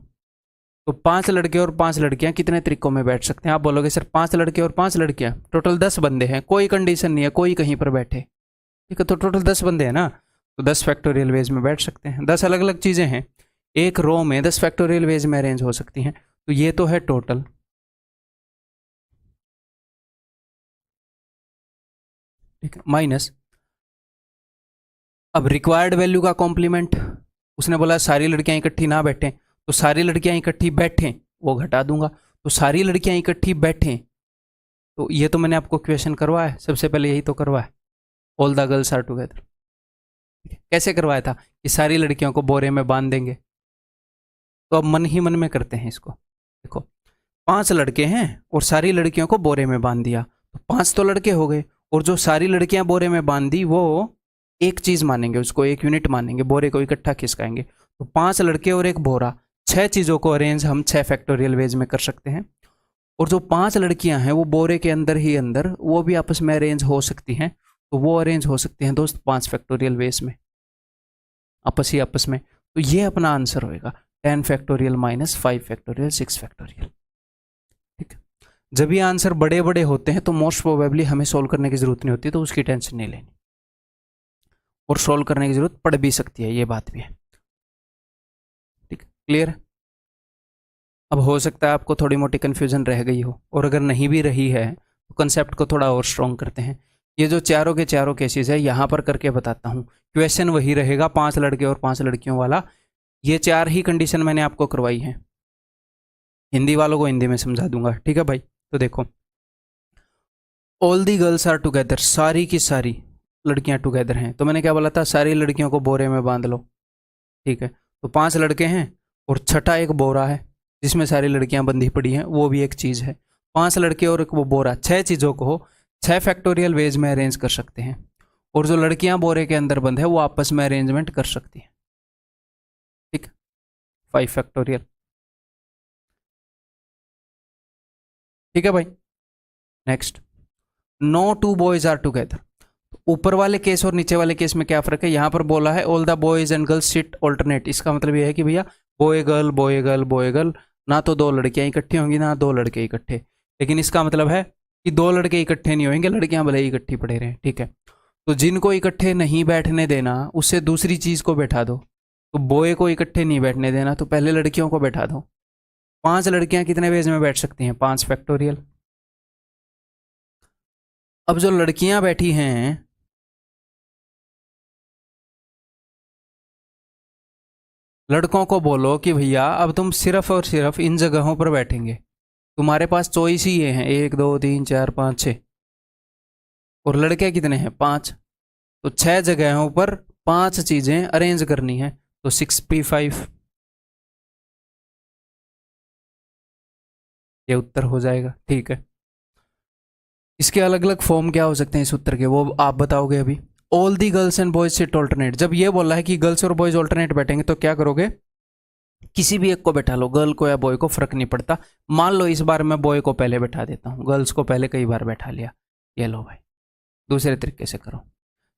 तो पांच लड़के और पांच लड़कियां कितने तरीकों में बैठ सकते हैं? आप बोलोगे सर पांच लड़के और पांच लड़कियां, टोटल 10 बंदे हैं, कोई कंडीशन नहीं है, कोई कहीं पर बैठे। ठीक है, तो टोटल 10 बंदे हैं ना, तो 10 फैक्टोरियल वेज में बैठ सकते हैं। 10 अलग अलग चीज़ें हैं, एक रो में 10 फैक्टोरियल वेज में अरेंज हो सकती हैं। तो ये तो है टोटल। ठीक है, माइनस अब रिक्वायर्ड वैल्यू का कॉम्प्लीमेंट, उसने बोला सारी लड़कियां इकट्ठी ना बैठें, तो सारी लड़कियां इकट्ठी बैठें वो घटा दूंगा। तो सारी लड़कियां इकट्ठी बैठें, तो ये तो मैंने आपको क्वेश्चन करवाया है, सबसे पहले यही तो करवाया, all the girls are together. कैसे करवाया था कि सारी लड़कियों को बोरे में बांध देंगे, तो अब मन ही मन में करते हैं इसको। देखो, पांच लड़के हैं और सारी लड़कियों को बोरे में बांध दिया, तो पांच तो लड़के हो गए, और जो सारी लड़कियां बोरे में बांध दी वो एक चीज मानेंगे, उसको एक यूनिट मानेंगे, बोरे को इकट्ठा खिसकाएंगे। तो पांच लड़के और एक बोरा, छह चीजों को अरेंज हम छह फैक्टोरियल वेज में कर सकते हैं। और जो पांच लड़कियां हैं वो बोरे के अंदर ही अंदर वो भी आपस में अरेंज हो सकती हैं, तो वो अरेंज हो सकती हैं दोस्त पांच फैक्टोरियल वेज में, आपस ही आपस में। तो ये अपना आंसर होएगा 10 फैक्टोरियल माइनस 5 फैक्टोरियल 6 फैक्टोरियल। ठीक है, जब ये आंसर बड़े बड़े होते हैं तो मोस्ट प्रोबेबली हमें सोल्व करने की जरूरत नहीं होती, तो उसकी टेंशन नहीं लेनी, और सोल्व करने की जरूरत पड़ भी सकती है, ये बात भी है। ठीक, क्लियर? अब हो सकता है आपको थोड़ी मोटी कन्फ्यूजन रह गई हो, और अगर नहीं भी रही है तो कंसेप्ट को थोड़ा और स्ट्रॉन्ग करते हैं। ये जो चारों के चारों केसेस है यहाँ पर करके बताता हूँ, क्वेश्चन वही रहेगा, पांच लड़के और पांच लड़कियों वाला। ये चार ही कंडीशन मैंने आपको करवाई है, हिंदी वालों को हिंदी में समझा दूंगा। ठीक है भाई, तो देखो, all the girls are together, सारी की सारी लड़कियां टुगेदर हैं, तो मैंने क्या बोला था, सारी लड़कियों को बोरे में बांध लो। ठीक है, तो पांच लड़के हैं और छठा एक बोरा है जिसमें सारी लड़कियां बंधी पड़ी हैं, वो भी एक चीज़ है। पांच लड़के और एक वो बोरा, छह चीज़ों को छह फैक्टोरियल वेज में अरेंज कर सकते हैं, और जो लड़कियां बोरे के अंदर बंद है वो आपस में अरेंजमेंट कर सकती हैं। ठीक, 5 फैक्टोरियल। ठीक है भाई, next, no two boys are together. ऊपर वाले केस और नीचे वाले केस में क्या फर्क है? यहां पर बोला है all the boys and girls sit alternate, इसका मतलब ये है कि भैया boy girl boy girl boy girl, ना तो दो लड़कियां इकट्ठी होंगी ना दो लड़के इकट्ठे। लेकिन इसका मतलब है कि दो लड़के इकट्ठे नहीं होंगे, लड़कियां भले ही इकट्ठी पड़े रहे। ठीक है, तो जिनको इकट्ठे नहीं बैठने देना उससे दूसरी चीज को बैठा दो, तो बॉय को इकट्ठे नहीं बैठने देना तो पहले लड़कियों को बैठा दो। पांच लड़कियां कितने वेज में बैठ सकती हैं? 5 फैक्टोरियल। अब जो लड़कियां बैठी हैं, लड़कों को बोलो कि भैया अब तुम सिर्फ और सिर्फ इन जगहों पर बैठेंगे, तुम्हारे पास चॉइस ही ये हैं, 1 2 3 4 5 6, और लड़के कितने हैं? 5, तो 6 जगहों पर 5 चीजें अरेंज करनी है, तो 6p5, ये उत्तर हो जाएगा। ठीक है, इसके अलग अलग फॉर्म क्या हो सकते हैं इस उत्तर के, वो आप बताओगे अभी। All the girls and boys sit alternate, जब ये बोला है कि गर्ल्स और बॉयज ऑल्टरनेट बैठेंगे तो क्या करोगे? किसी भी एक को बैठा लो, गर्ल को या बॉय को, फर्क नहीं पड़ता। मान लो इस बार मैं बॉय को पहले बैठा देता हूँ, गर्ल्स को पहले कई बार बैठा लिया, ये लो भाई, दूसरे तरीके से करो।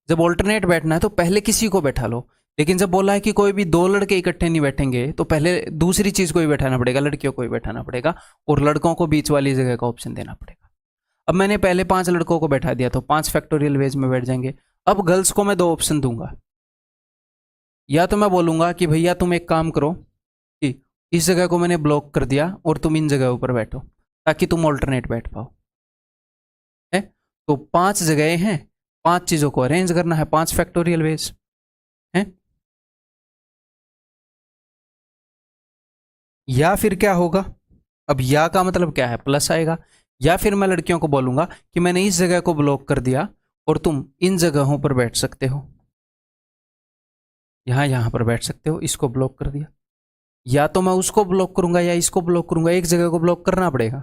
जब ऑल्टरनेट बैठना है तो पहले किसी को बैठा लो, लेकिन जब बोला है कि कोई भी दो लड़के इकट्ठे नहीं बैठेंगे तो पहले दूसरी चीज को ही बैठाना पड़ेगा, लड़कियों को ही बैठाना पड़ेगा, और लड़कों को बीच वाली जगह का ऑप्शन देना पड़ेगा। अब मैंने पहले 5 लड़कों को बैठा दिया तो 5 फैक्टोरियल वेज में बैठ जाएंगे। अब गर्ल्स को मैं 2 ऑप्शन दूंगा, या तो मैं बोलूंगा कि भैया तुम एक काम करो कि इस जगह को मैंने ब्लॉक कर दिया और तुम इन जगहों पर बैठो ताकि तुम ऑल्टरनेट बैठ पाओ, है। तो 5 जगह हैं, 5 चीजों को अरेंज करना है, 5 फैक्टोरियल वेज है। या फिर क्या होगा, अब या का मतलब क्या है, प्लस आएगा। या फिर मैं लड़कियों को बोलूंगा कि मैंने इस जगह को ब्लॉक कर दिया और तुम इन जगहों पर बैठ सकते हो, यहां पर बैठ सकते हो, इसको ब्लॉक कर दिया। या तो मैं उसको ब्लॉक करूंगा या इसको ब्लॉक करूंगा, एक जगह को ब्लॉक करना पड़ेगा।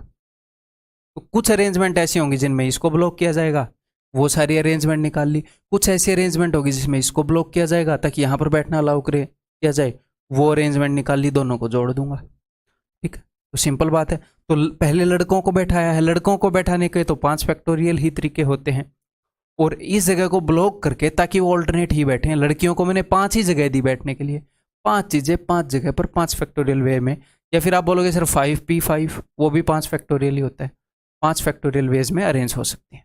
तो कुछ अरेंजमेंट ऐसी होंगी जिनमें इसको ब्लॉक किया जाएगा, वो सारी अरेंजमेंट निकाल ली। कुछ ऐसी अरेंजमेंट होगी जिसमें इसको ब्लॉक किया जाएगा ताकि यहां पर बैठना अलाउ किया जाए, वो अरेंजमेंट निकाल ली, दोनों को जोड़ दूंगा। ठीक है, तो सिंपल बात है। तो पहले लड़कों को बैठाया है, लड़कों को बैठाने के तो 5 फैक्टोरियल ही तरीके होते हैं, और इस जगह को ब्लॉक करके ताकि वो ऑल्टरनेट ही बैठे हैं। लड़कियों को मैंने 5 ही जगह दी बैठने के लिए, 5 चीजें 5 जगह पर 5 फैक्टोरियल वे में। या फिर आप बोलोगे सर 5p5, वो भी 5 फैक्टोरियल ही होता है, 5 फैक्टोरियल वेज में अरेंज हो सकती है।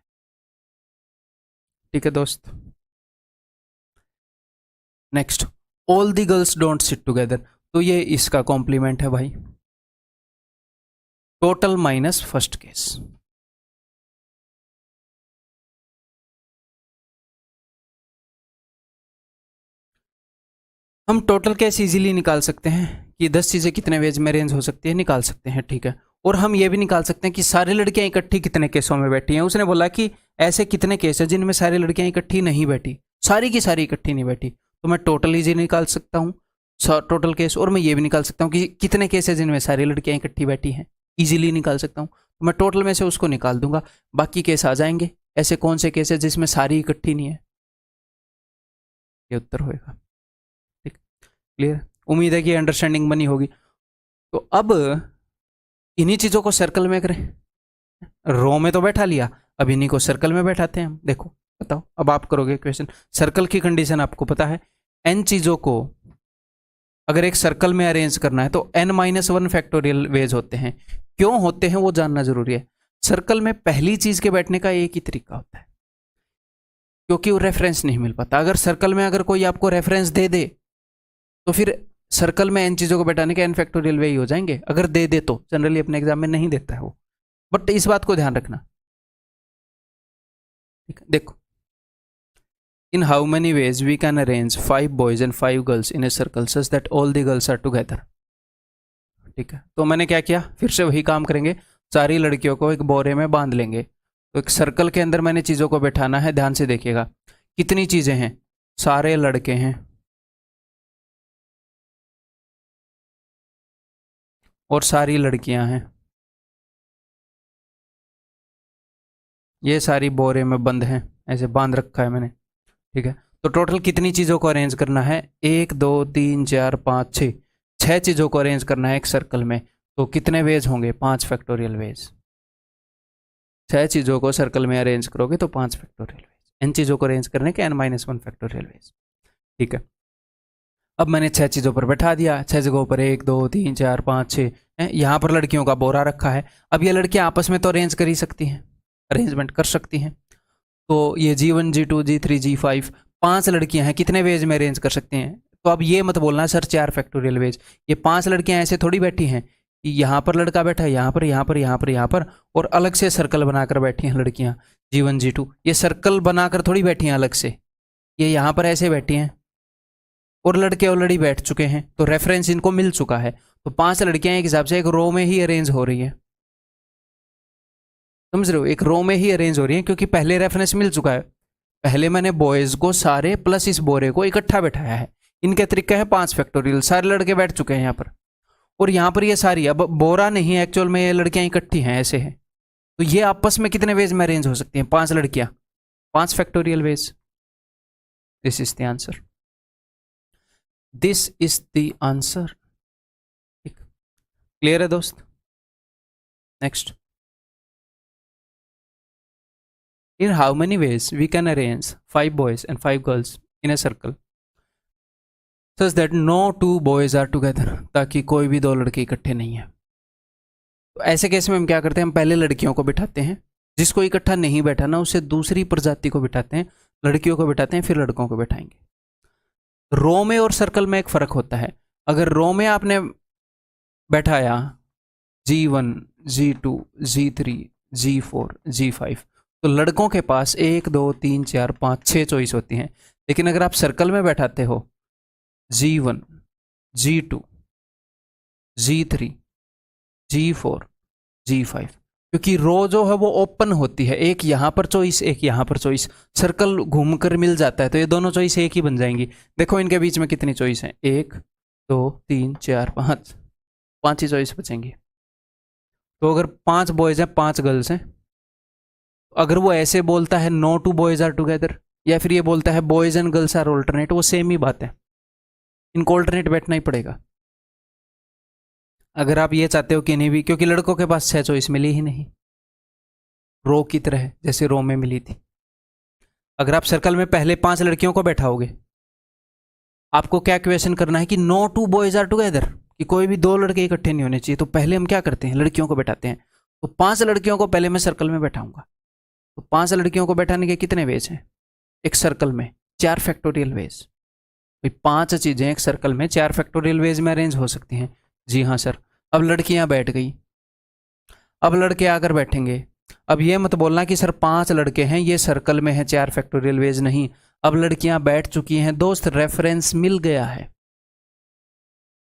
ठीक है दोस्त, next, all the girls don't sit together. तो ये इसका कॉम्प्लीमेंट है भाई, टोटल माइनस फर्स्ट केस। हम टोटल केस इजीली निकाल सकते हैं कि 10 चीजें कितने वेज में अरेंज हो सकती है, निकाल सकते हैं। ठीक है, और हम ये भी निकाल सकते हैं कि सारी लड़कियां इकट्ठी कितने केसों में बैठी हैं। उसने बोला कि ऐसे कितने केस हैं जिनमें सारी लड़कियां इकट्ठी नहीं बैठी, सारी की सारी इकट्ठी नहीं बैठी, तो मैं टोटल इजी निकाल सकता हूँ टोटल केस। और मैं ये भी निकाल सकता हूँ कि कितने केस है जिनमें सारी लड़कियां इकट्ठी बैठी हैं, इजीली निकाल सकता हूँ। तो मैं टोटल में से उसको निकाल दूंगा, बाकी केस आ जाएंगे। ऐसे कौन से केस है जिसमें सारी इकट्ठी नहीं है, ये उत्तर होगा। ठीक, क्लियर, उम्मीद है कि अंडरस्टैंडिंग बनी होगी। तो अब इन्हीं चीजों को सर्कल में करें, रो में तो बैठा लिया, अब इन्हीं को सर्कल में बैठाते हैं हम। देखो बताओ, अब आप करोगे क्वेश्चन। सर्कल की कंडीशन आपको पता है, एन चीजों को अगर एक सर्कल में अरेंज करना है तो n-1 फैक्टोरियल वेज होते हैं। क्यों होते हैं वो जानना जरूरी है। सर्कल में पहली चीज के बैठने का एक ही तरीका होता है, क्योंकि वो रेफरेंस नहीं मिल पाता। अगर सर्कल में अगर कोई आपको रेफरेंस दे दे तो फिर सर्कल में एन चीजों को बैठाने के n फैक्टोरियल वे ही हो जाएंगे। अगर दे दे तो, जनरली अपने एग्जाम में नहीं देता है वो, बट इस बात को ध्यान रखना। ठीक है, देखो, in how many ways we can arrange 5 boys and 5 girls in a circle such that all the girls are together. ठीक है, तो मैंने क्या किया, फिर से वही काम करेंगे, सारी लड़कियों को एक बोरे में बांध लेंगे। तो एक सर्कल के अंदर मैंने चीज़ों को बैठाना है, ध्यान से देखिएगा। कितनी चीज़ें हैं, सारे लड़के हैं और सारी लड़कियां हैं, ये सारी बोरे में बंद हैं, ऐसे बांध रखा है मैंने। ठीक है, तो टोटल कितनी चीज़ों को अरेंज करना है, 1 2 3 4 5 6, 6 चीज़ों को अरेंज करना है एक सर्कल में। तो कितने वेज होंगे, 5 फैक्टोरियल वेज। 6 चीज़ों को सर्कल में अरेंज करोगे तो 5 फैक्टोरियल वेज, इन चीज़ों को अरेंज करने के n-1 फैक्टोरियल वेज। ठीक है, अब मैंने 6 चीज़ों पर बैठा दिया, 6 जगहों पर 1 2 3 4 5 6, यहाँ पर लड़कियों का बोरा रखा है। अब ये लड़कियाँ आपस में तो अरेंज कर ही सकती हैं, अरेंजमेंट कर सकती हैं। तो ये G1 G2 G3 G5, 5 लड़कियां हैं, कितने वेज में अरेंज कर सकते हैं। तो अब ये मत बोलना सर 4 फैक्टोरियल वेज, ये 5 लड़कियां ऐसे थोड़ी बैठी हैं कि यहाँ पर लड़का बैठा है, यहाँ पर यहाँ पर यहाँ पर यहाँ पर, और अलग से सर्कल बनाकर बैठी हैं लड़कियां G1 G2, ये सर्कल बनाकर थोड़ी बैठी हैं अलग से, ये यहाँ पर ऐसे बैठी हैं और लड़के ऑलरेडी बैठ चुके हैं, तो रेफरेंस इनको मिल चुका है। तो 5 लड़कियां एक हिसाब से एक रो में ही अरेंज हो रही है, समझ रहे हो, एक रो में ही अरेंज हो रही है, क्योंकि पहले रेफरेंस मिल चुका है। पहले मैंने बॉयज को सारे प्लस इस बोरे को इकट्ठा बैठाया है, इनके तरीका है 5 फैक्टोरियल, सारे लड़के बैठ चुके हैं यहाँ पर, और यहाँ पर ये सारी, अब बोरा नहीं है एक्चुअल में, ये लड़कियां इकट्ठी हैं, ऐसे हैं। तो ये आपस में कितने वेज में अरेंज हो सकती हैं, 5 लड़कियां, 5 factorial veg. This is the answer, this is the answer. Clear है दोस्त, next, in how many ways we can arrange 5 boys and 5 girls in a circle such that no 2 boys are together, ताकि कोई भी 2 लड़के इकट्ठे नहीं है। तो ऐसे केस में हम क्या करते हैं, हम पहले लड़कियों को बिठाते हैं, जिसको इकट्ठा नहीं बैठाना उसे दूसरी प्रजाति को बिठाते हैं, लड़कियों को बिठाते हैं, फिर लड़कों को बैठाएंगे। रो में और सर्कल में एक फ़र्क होता है, अगर रो में आपने बैठाया G1, G2, G3, G4, G5, तो लड़कों के पास 1 2 3 4 5 6 चॉइस होती हैं। लेकिन अगर आप सर्कल में बैठाते हो G1, G2, G3, G4, G5, क्योंकि रो जो है वो ओपन होती है, एक यहाँ पर चॉइस एक यहाँ पर चॉइस, सर्कल घूमकर मिल जाता है तो ये दोनों चॉइस एक ही बन जाएंगी। देखो इनके बीच में कितनी चॉइस है, 1 2 3 4 5, 5 ही चॉइस बचेंगी। तो अगर 5 बॉयज हैं 5 गर्ल्स हैं, अगर वो ऐसे बोलता है no two boys are together, या फिर ये बोलता है boys and girls are alternate, वो सेम ही बात है, इनको ऑल्टरनेट बैठना ही पड़ेगा। अगर आप ये चाहते हो कि नहीं भी, क्योंकि लड़कों के पास 6 चॉइस मिली ही नहीं, रो की तरह जैसे रो में मिली थी। अगर आप सर्कल में पहले 5 लड़कियों को बैठाओगे, आपको क्या क्वेश्चन करना है कि no two boys are together, कि कोई भी 2 लड़के इकट्ठे नहीं होने चाहिए, तो पहले हम क्या करते हैं, लड़कियों को बैठाते हैं। तो 5 लड़कियों को पहले मैं सर्कल में बैठाऊंगा। तो 5 लड़कियों को बैठाने के कितने वेज हैं एक सर्कल में, 4 फैक्टोरियल वेज। भाई 5 चीजें एक सर्कल में 4 फैक्टोरियल वेज में अरेंज हो सकती हैं। जी हाँ सर। अब लड़कियां बैठ गई, अब लड़के आकर बैठेंगे। अब ये मत बोलना कि सर 5 लड़के हैं ये सर्कल में है 4 फैक्टोरियल वेज, नहीं, अब लड़कियां बैठ चुकी हैं दोस्त, रेफरेंस मिल गया है।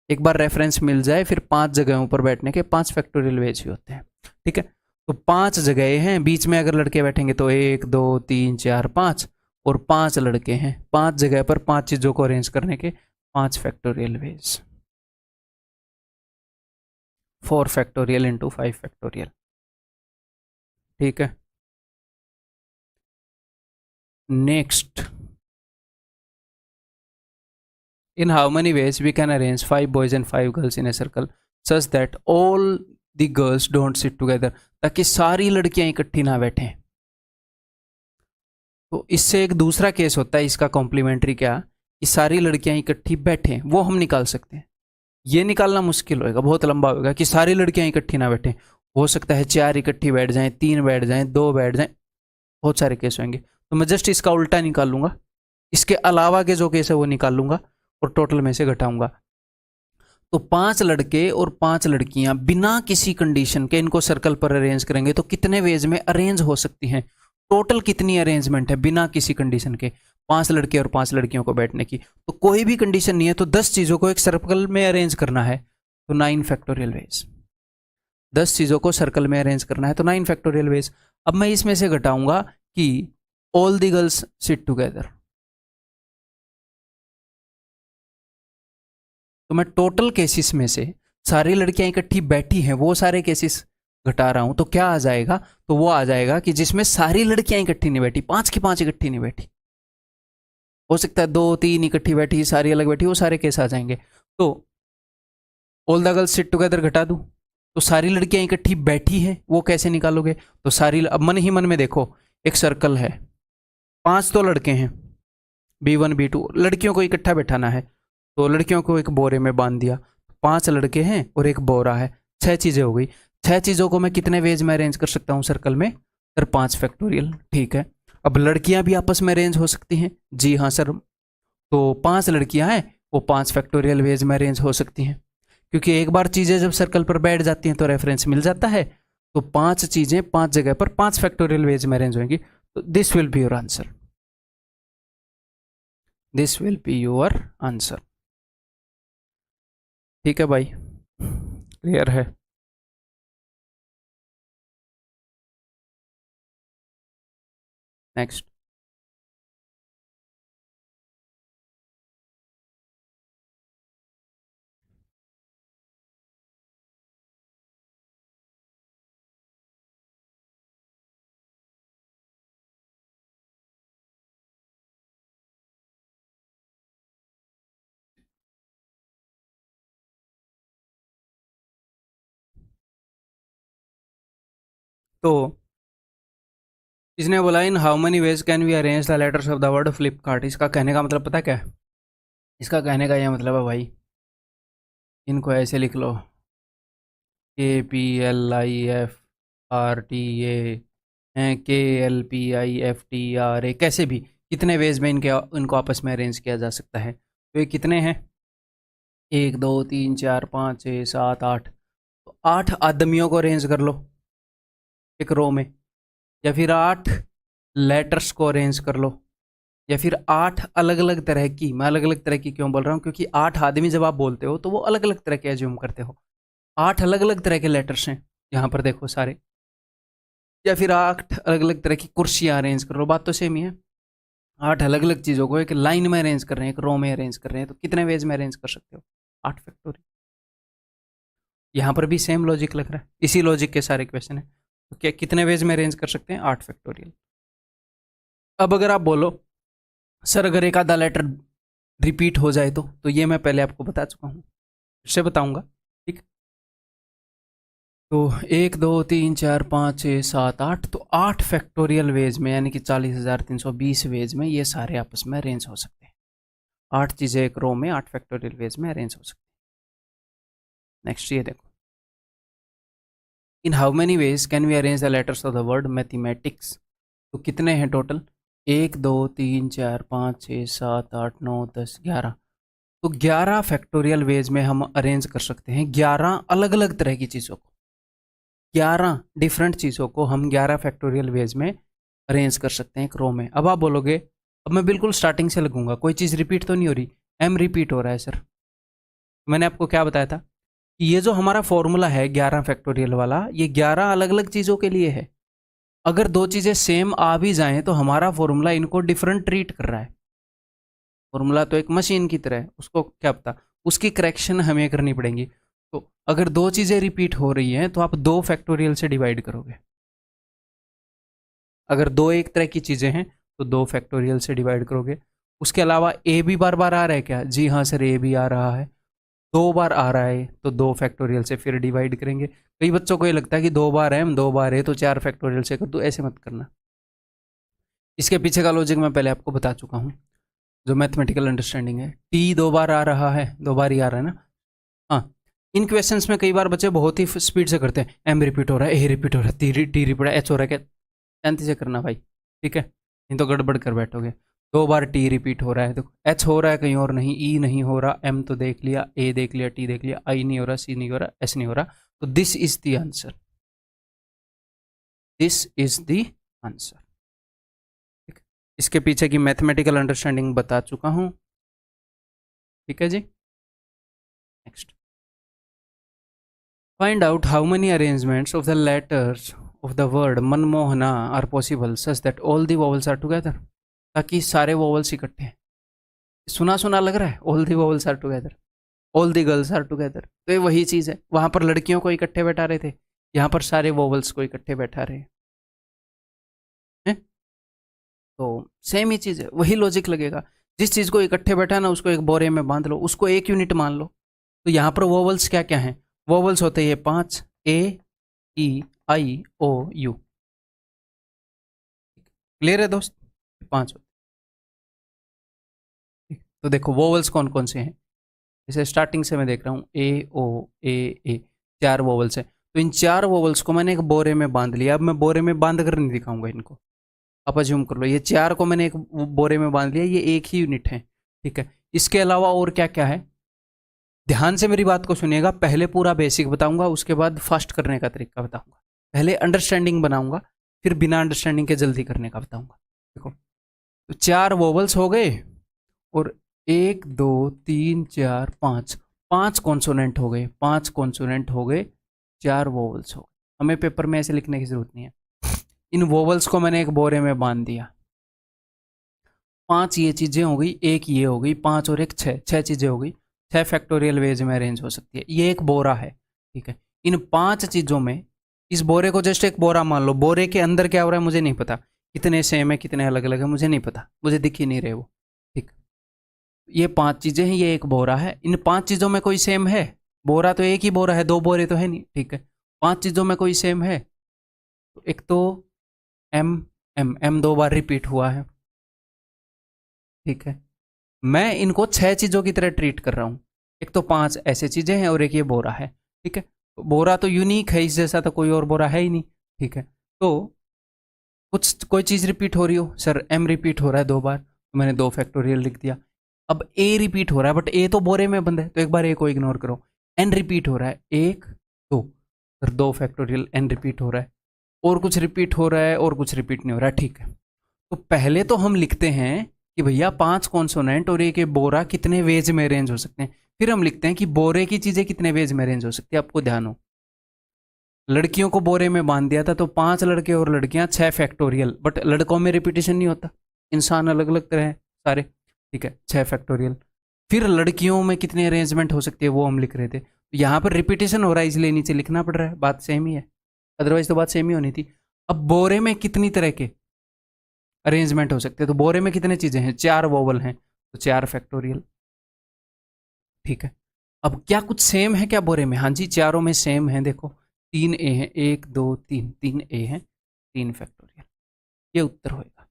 एक बार रेफरेंस मिल जाए फिर 5 जगहों पर बैठने के 5 फैक्टोरियल वेज ही होते हैं। ठीक है, तो 5 जगह हैं, बीच में अगर लड़के बैठेंगे तो 1 2 3 4 5, और 5 लड़के हैं, 5 जगह पर 5 चीजों को अरेंज करने के 5 factorial veg, 4 factorial into 5 factorial. ठीक है, next, in how many ways we can arrange 5 boys and 5 girls in a circle such that all the girls don't sit together, ताकि सारी लड़कियां इकट्ठी ना बैठें। तो इससे एक दूसरा केस होता है इसका कॉम्प्लीमेंट्री, क्या कि सारी लड़कियां इकट्ठी बैठें, वो हम निकाल सकते हैं। ये निकालना मुश्किल होगा, बहुत लंबा होगा कि सारी लड़कियां इकट्ठी ना बैठें। हो सकता है 4 इकट्ठी बैठ जाएं, 3 बैठ जाएं, 2 बैठ जाएं, बहुत सारे केस होंगे। तो मैं जस्ट इसका उल्टा निकाल लूंगा, इसके अलावा के जो केस है वो निकाल लूंगा और टोटल में से घटाऊंगा। तो 5 लड़के और 5 लड़कियां बिना किसी कंडीशन के इनको सर्कल पर अरेंज करेंगे तो कितने वेज में अरेंज हो सकती हैं, टोटल कितनी अरेंजमेंट है बिना किसी कंडीशन के 5 लड़के और 5 लड़कियों को बैठने की। तो कोई भी कंडीशन नहीं है, तो 10 चीजों को एक सर्कल में अरेंज करना है तो 9 फैक्टोरियल वेज, 10 चीजों को सर्कल में अरेंज करना है तो 9 फैक्टोरियल वेज। अब मैं इसमें से घटाऊंगा कि all the girls sit together, तो मैं टोटल केसेस में से सारी लड़कियां इकट्ठी बैठी हैं वो सारे केसेस घटा रहा हूं, तो क्या आ जाएगा, तो वो आ जाएगा कि जिसमें सारी लड़कियां इकट्ठी नहीं बैठी, 5 की 5 इकट्ठी नहीं बैठी, हो सकता है 2 3 इकट्ठी बैठी, सारी अलग बैठी, वो सारे केस आ जाएंगे। तो all the girls sit together घटा दूं, तो सारी लड़कियां इकट्ठी बैठी हैं वो कैसे निकालोगे, तो सारी, अब मन ही मन में देखो, एक सर्कल है, 5 तो लड़के हैं, B1 B2, लड़कियों को इकट्ठा बैठाना है, तो लड़कियों को एक बोरे में बांध दिया, 5 लड़के हैं और एक बोरा है, 6 चीजें हो गई। 6 चीजों को मैं कितने वेज में अरेंज कर सकता हूँ सर्कल में, सर 5 फैक्टोरियल। ठीक है, अब लड़कियां भी आपस में अरेंज हो सकती हैं, जी हाँ सर, तो 5 लड़कियां हैं वो 5 फैक्टोरियल वेज में अरेंज हो सकती हैं, क्योंकि एक बार चीजें जब सर्कल पर बैठ जाती हैं तो रेफरेंस मिल जाता है, तो 5 चीजें 5 जगह पर 5 फैक्टोरियल वेज में अरेंज होंगी। तो this will be your answer, this will be your answer. ठीक है भाई, क्लियर है। नेक्स्ट, तो इसने बोला in how many ways can we arrange the letters of the word Flipkart, इसका कहने का मतलब पता क्या है, इसका कहने का यह मतलब है भाई, इनको ऐसे लिख लो, KPLIFRTA, KLPIFTRA, कैसे भी कितने वेज में इनको आपस में अरेंज किया जा सकता है। तो ये कितने हैं, एक दो तीन चार पाँच छः सात आठ, तो 8 आदमियों को अरेंज कर लो एक रो में, या फिर 8 लेटर्स को अरेंज कर लो, या फिर 8 अलग अलग तरह की, मैं अलग अलग तरह की क्यों बोल रहा हूँ, क्योंकि 8 आदमी जब आप बोलते हो तो वो अलग अलग तरह के एज्यूम करते हो। 8 अलग अलग तरह के लेटर्स हैं यहाँ पर देखो सारे, या फिर 8 अलग अलग तरह की कुर्सियाँ अरेंज कर लो, बात तो सेम ही है। 8 अलग अलग चीज़ों को एक लाइन में अरेंज कर रहे हैं, एक रो में अरेंज कर रहे हैं, तो कितने वेज में अरेंज कर सकते हो? 8 फैक्टोरियल। यहाँ पर भी सेम लॉजिक लग रहा है, इसी लॉजिक के सारे क्वेश्चन है। तो क्या कितने वेज में अरेंज कर सकते हैं? 8 फैक्टोरियल। अब अगर आप बोलो सर अगर एक आधा लेटर रिपीट हो जाए तो ये मैं पहले आपको बता चुका हूँ, फिर से बताऊंगा, ठीक। तो 1 2 3 4 5 6 7 8, तो 8 फैक्टोरियल वेज में, यानी कि 40,320 वेज में ये सारे आपस में अरेंज हो सकते हैं। 8 चीज़ें एक रो में 8 फैक्टोरियल वेज में अरेंज हो सकती हैं। नेक्स्ट ये देखो, in how many ways can we arrange the letters of the word mathematics. तो कितने हैं टोटल? 1 2 3 4 5 6 7 8 9 10 11, तो 11 फैक्टोरियल वेज में हम अरेंज कर सकते हैं 11 अलग अलग तरह की चीज़ों को। 11 डिफरेंट चीज़ों को हम 11 फैक्टोरियल वेज में अरेंज कर सकते हैं एक रो में। अब आप बोलोगे, अब मैं बिल्कुल स्टार्टिंग से लगूंगा, कोई चीज़ रिपीट तो नहीं हो रही? एम रिपीट हो रहा है सर। मैंने आपको क्या बताया था कि ये जो हमारा फॉर्मूला है 11 फैक्टोरियल वाला, ये 11 अलग अलग चीज़ों के लिए है। अगर दो चीज़ें सेम आ भी जाएं तो हमारा फॉर्मूला इनको डिफरेंट ट्रीट कर रहा है। फॉर्मूला तो एक मशीन की तरह है, उसको क्या पता, उसकी करेक्शन हमें करनी पड़ेगी। तो अगर दो चीज़ें रिपीट हो रही हैं तो आप 2 फैक्टोरियल से डिवाइड करोगे। अगर दो एक तरह की चीज़ें हैं तो 2 फैक्टोरियल से डिवाइड करोगे। उसके अलावा ए भी बार बार आ रहा है क्या? जी हाँ सर, ए भी आ रहा है। 2 बार आ रहा है तो 2 फैक्टोरियल से फिर डिवाइड करेंगे। कई बच्चों को ये लगता है कि 2 बार है, 2 बार है तो 4 फैक्टोरियल से कर दो, ऐसे मत करना। इसके पीछे का लॉजिक मैं पहले आपको बता चुका हूँ, जो मैथमेटिकल अंडरस्टैंडिंग है। टी 2 बार आ रहा है, 2 बार ही आ रहा है ना। हाँ, इन क्वेश्चंस में कई बार बच्चे बहुत ही स्पीड से करते हैं, एम रिपीट हो रहा है, ए रिपीट हो रहा है, टी रिपीट हो रहा है, एच हो रहा है, क्या शांति से करना भाई, ठीक है, नहीं तो गड़बड़ कर बैठोगे। 2 बार टी रिपीट हो रहा है, देखो एच हो रहा है कहीं और नहीं, ई नहीं हो रहा, एम तो देख लिया, ए देख लिया, टी देख लिया, आई नहीं हो रहा, सी नहीं हो रहा, एस नहीं हो रहा, तो this is the answer, this is the answer. ठीक, इसके पीछे की मैथमेटिकल अंडरस्टैंडिंग बता चुका हूं, ठीक है जी। Next, find out how many arrangements of the letters of the word मनमोहना are possible such that all the vowels are together, ताकि सारे vowels इकट्ठे हैं। सुना सुना लग रहा है, all the vowels are together, all the girls are together, तो ये वही चीज़ है। वहाँ पर लड़कियों को इकट्ठे बैठा रहे थे, यहाँ पर सारे vowels को इकट्ठे बैठा रहे हैं, तो सेम ही चीज़ है, वही लॉजिक लगेगा। जिस चीज़ को इकट्ठे बैठा ना उसको एक बोरे में बांध लो, उसको एक यूनिट मान लो। तो यहाँ पर वोवल्स क्या क्या हैं? वोवल्स होते हैं 5, ए ई आई ओ यू। क्लियर है दोस्त? 5 होते हैं। तो देखो वोवल्स कौन कौन से हैं, जैसे स्टार्टिंग से मैं देख रहा हूँ ए ओ ए 4 वोवल्स हैं। तो इन 4 वोवल्स को मैंने एक बोरे में बांध लिया। अब मैं बोरे में बांध कर नहीं दिखाऊंगा इनको, आप अज्यूम कर लो ये 4 को मैंने एक बोरे में बांध लिया, ये एक ही यूनिट है, ठीक है। इसके अलावा और क्या क्या है, ध्यान से मेरी बात को सुनिएगा। पहले पूरा बेसिक बताऊंगा, उसके बाद फास्ट करने का तरीका बताऊंगा। पहले अंडरस्टैंडिंग बनाऊंगा, फिर बिना अंडरस्टैंडिंग के जल्दी करने का बताऊंगा। देखो, तो 4 वोवल्स हो गए, और 1 2 3 4 5, 5 कॉन्सोनेंट हो गए, 5 कॉन्सोनेंट हो गए, 4 वोवल्स हो गए। हमें पेपर में ऐसे लिखने की जरूरत नहीं है। इन वोवल्स को मैंने एक बोरे में बांध दिया। 5 ये चीज़ें हो गई, एक ये हो गई, 5 और एक 6, 6 चीज़ें हो गई। 6 फैक्टोरियल वेज में अरेंज हो सकती है। ये एक बोरा है, ठीक है। इन 5 चीज़ों में इस बोरे को जस्ट एक बोरा मान लो। बोरे के अंदर क्या हो रहा है मुझे नहीं पता, कितने सेम है कितने अलग अलग है मुझे नहीं पता, मुझे दिख ही नहीं रहे वो, ठीक। ये 5 चीज़ें हैं, ये एक बोरा है। इन 5 चीज़ों में कोई सेम है? बोरा तो एक ही बोरा है, 2 बोरे तो है नहीं, ठीक है। 5 चीज़ों में कोई सेम है? तो एक तो एम, एम 2 बार रिपीट हुआ है, ठीक है। मैं इनको 6 चीज़ों की तरह ट्रीट कर रहा हूँ। एक तो 5 ऐसे चीज़ें हैं और एक ये बोरा है, ठीक है। तो बोरा तो यूनिक है, इस जैसा तो कोई और बोरा है ही नहीं, ठीक है। तो कुछ कोई चीज़ रिपीट हो रही हो, सर एम रिपीट हो रहा है 2 बार, तो मैंने 2 फैक्टोरियल लिख दिया। अब ए रिपीट हो रहा है, बट ए तो बोरे में बंद है, तो एक बार ए को इग्नोर करो। एन रिपीट हो रहा है, एक दो, फिर 2 फैक्टोरियल एन रिपीट हो रहा है, और कुछ रिपीट हो रहा है और कुछ रिपीट नहीं हो रहा है, ठीक है। तो पहले तो हम लिखते हैं कि भैया 5 कॉन्सोनेंट और एक बोरा कितने वेज में अरेंज हो सकते हैं। फिर हम लिखते हैं कि बोरे की चीजें कितने वेज में अरेंज हो सकती है। आपको ध्यान हो, लड़कियों को बोरे में बांध दिया था तो 5 लड़के और लड़कियां 6 फैक्टोरियल, बट लड़कों में रिपीटेशन नहीं होता, इंसान अलग अलग तरह है सारे, ठीक है, 6 फैक्टोरियल। फिर लड़कियों में कितनी अरेंजमेंट हो सकती है वो हम लिख रहे थे, तो यहाँ पर रिपीटेशन हो रहा है इसलिए नीचे लिखना पड़ रहा है, बात सेम ही है, अदरवाइज तो बात सेम ही होनी थी। अब बोरे में कितनी तरह के अरेंजमेंट हो सकते हैं, तो बोरे में कितने चीजें हैं, 4 वोवल हैं, तो 4 फैक्टोरियल, ठीक है। अब क्या कुछ सेम है क्या बोरे में, हाँ जी चारों में सेम है, देखो 3 ए है, 1 2 3, 3 ए है, 3 फैक्टोरियल, ये उत्तर होएगा।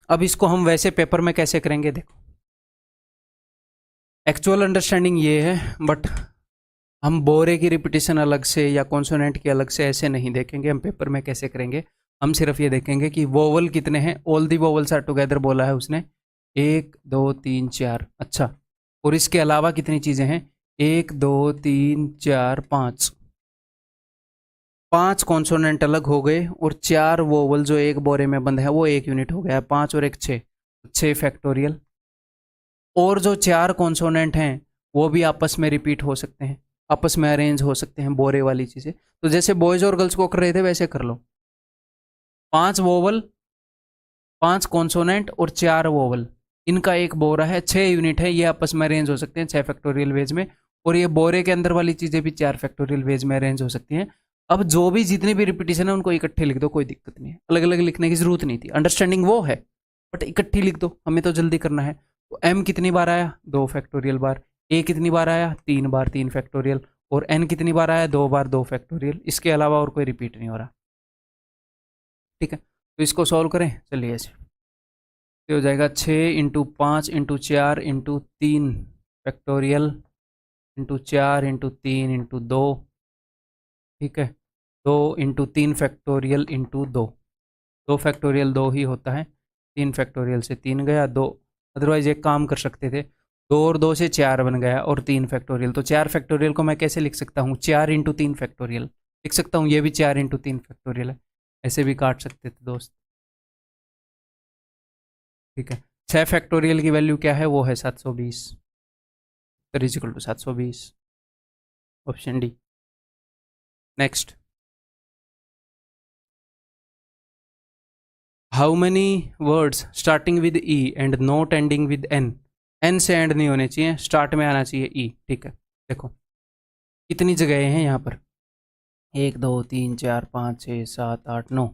अब इसको हम वैसे पेपर में कैसे करेंगे, देखो एक्चुअल अंडरस्टैंडिंग ये है, बट हम बोरे की रिपीटेशन अलग से या कॉन्सोनेंट की अलग से ऐसे नहीं देखेंगे, हम पेपर में कैसे करेंगे, हम सिर्फ ये देखेंगे कि वोवल कितने हैं, all the vowels are together बोला है उसने, 1 2 3 4, अच्छा, और इसके अलावा कितनी चीज़ें हैं, 1 2 3 4 5, 5 कॉन्सोनेंट अलग हो गए और 4 वोवल जो एक बोरे में बंद है वो एक यूनिट हो गया, 5 और 1 6, 6 फैक्टोरियल। और जो 4 कॉन्सोनेंट हैं वो भी आपस में रिपीट हो सकते हैं, आपस में अरेंज हो सकते हैं, बोरे वाली चीज़ें, तो जैसे बॉयज़ और गर्ल्स को कर रहे थे वैसे कर लो, 5 वोवल, 5 कॉन्सोनेंट और 4 वोवल, इनका एक बोरा है, 6 यूनिट है, ये आपस में अरेंज हो सकते हैं 6 फैक्टोरियल वेज में, और ये बोरे के अंदर वाली चीज़ें भी 4 फैक्टोरियल वेज में अरेंज हो सकती हैं। अब जो भी जितनी भी रिपीटेशन है उनको इकट्ठे लिख दो, कोई दिक्कत नहीं है, अलग अलग लिखने की जरूरत नहीं थी, अंडरस्टैंडिंग वो है, बट इकट्ठी लिख दो, हमें तो जल्दी करना है। तो एम कितनी बार आया, 2 फैक्टोरियल बार, ए कितनी बार आया, 3 बार, 3 फैक्टोरियल, और एन कितनी बार आया, 2 बार, 2 फैक्टोरियल, इसके अलावा और कोई रिपीट नहीं हो रहा, ठीक है। तो इसको सॉल्व करें, चलिए ऐसे, ये हो जाएगा 6 into 5 into 4 into 3 factorial into 4 into 3 into 2, ठीक है, 2 इंटू 3 फैक्टोरियल इंटू 2, 2 फैक्टोरियल 2 ही होता है, 3 फैक्टोरियल से 3 गया 2, अदरवाइज एक काम कर सकते थे, 2 और 2 से 4 बन गया, और 3 फैक्टोरियल, तो 4 फैक्टोरियल को मैं कैसे लिख सकता हूँ, 4 इंटू 3 फैक्टोरियल लिख सकता हूँ, ये भी 4 इंटू 3 फैक्टोरियल है, ऐसे भी काट सकते थे दोस्त, ठीक है। 6 फैक्टोरियल की वैल्यू क्या है, वो है 720, is equal to 720, option D. Next, how many words starting with E and not ending with N, N से एंड नहीं होने चाहिए, स्टार्ट में आना चाहिए ई, ठीक है। देखो कितनी जगह हैं यहाँ पर, 1 2 3 4 5 6 7 8 9,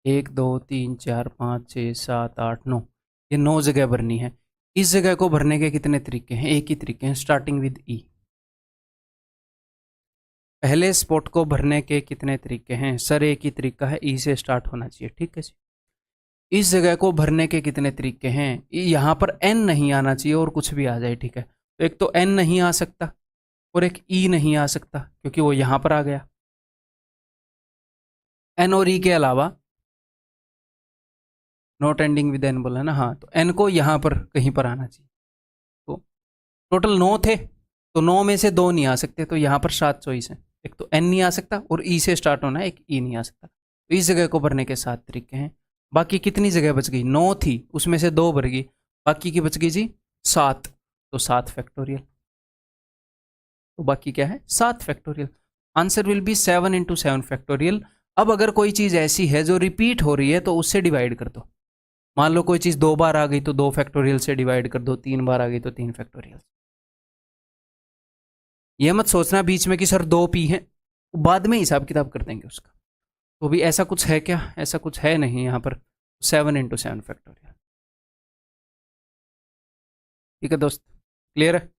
1 2 3 4 5 6 7 8 9, ये 9 जगह भरनी है। इस जगह को भरने के कितने तरीके हैं, एक ही तरीके हैं, स्टार्टिंग विद ई। पहले स्पॉट को भरने के कितने तरीके हैं, सर एक ही तरीका है, ई से स्टार्ट होना चाहिए, ठीक है जी। इस जगह को भरने के कितने तरीके हैं, यहाँ पर एन नहीं आना चाहिए और कुछ भी आ जाए, ठीक है, तो एक तो एन नहीं आ सकता और एक ई नहीं आ सकता क्योंकि वो यहाँ पर आ गया, एन और ई के अलावा, नॉट एंडिंग विद एन बोला है ना, हाँ, तो एन को यहाँ पर कहीं पर आना चाहिए, तो टोटल 9 थे, तो 9 में से 2 नहीं आ सकते, तो यहाँ पर 7 चॉइस है, एक तो एन नहीं आ सकता और ई से स्टार्ट होना है, एक ई नहीं आ सकता, तो इस जगह को भरने के 7 तरीके हैं। बाकी कितनी जगह बच गई, 9 थी उसमें से 2 भर गई, बाकी की बच गई जी 7, तो 7 फैक्टोरियल, तो बाकी क्या है 7 factorial, answer will be 7 into 7 factorial. अब अगर कोई चीज़ ऐसी है जो रिपीट हो रही है तो उससे डिवाइड कर दो, मान लो कोई चीज़ 2 बार आ गई तो 2 फैक्टोरियल से डिवाइड कर दो, 3 बार आ गई तो 3 फैक्टोरियल। ये मत सोचना बीच में कि सर 2 पी हैं, बाद में हिसाब किताब कर देंगे उसका, तो भी ऐसा कुछ है क्या, ऐसा कुछ है नहीं यहाँ पर, 7 इंटू 7 फैक्टोरियल, ठीक है दोस्त, क्लियर है।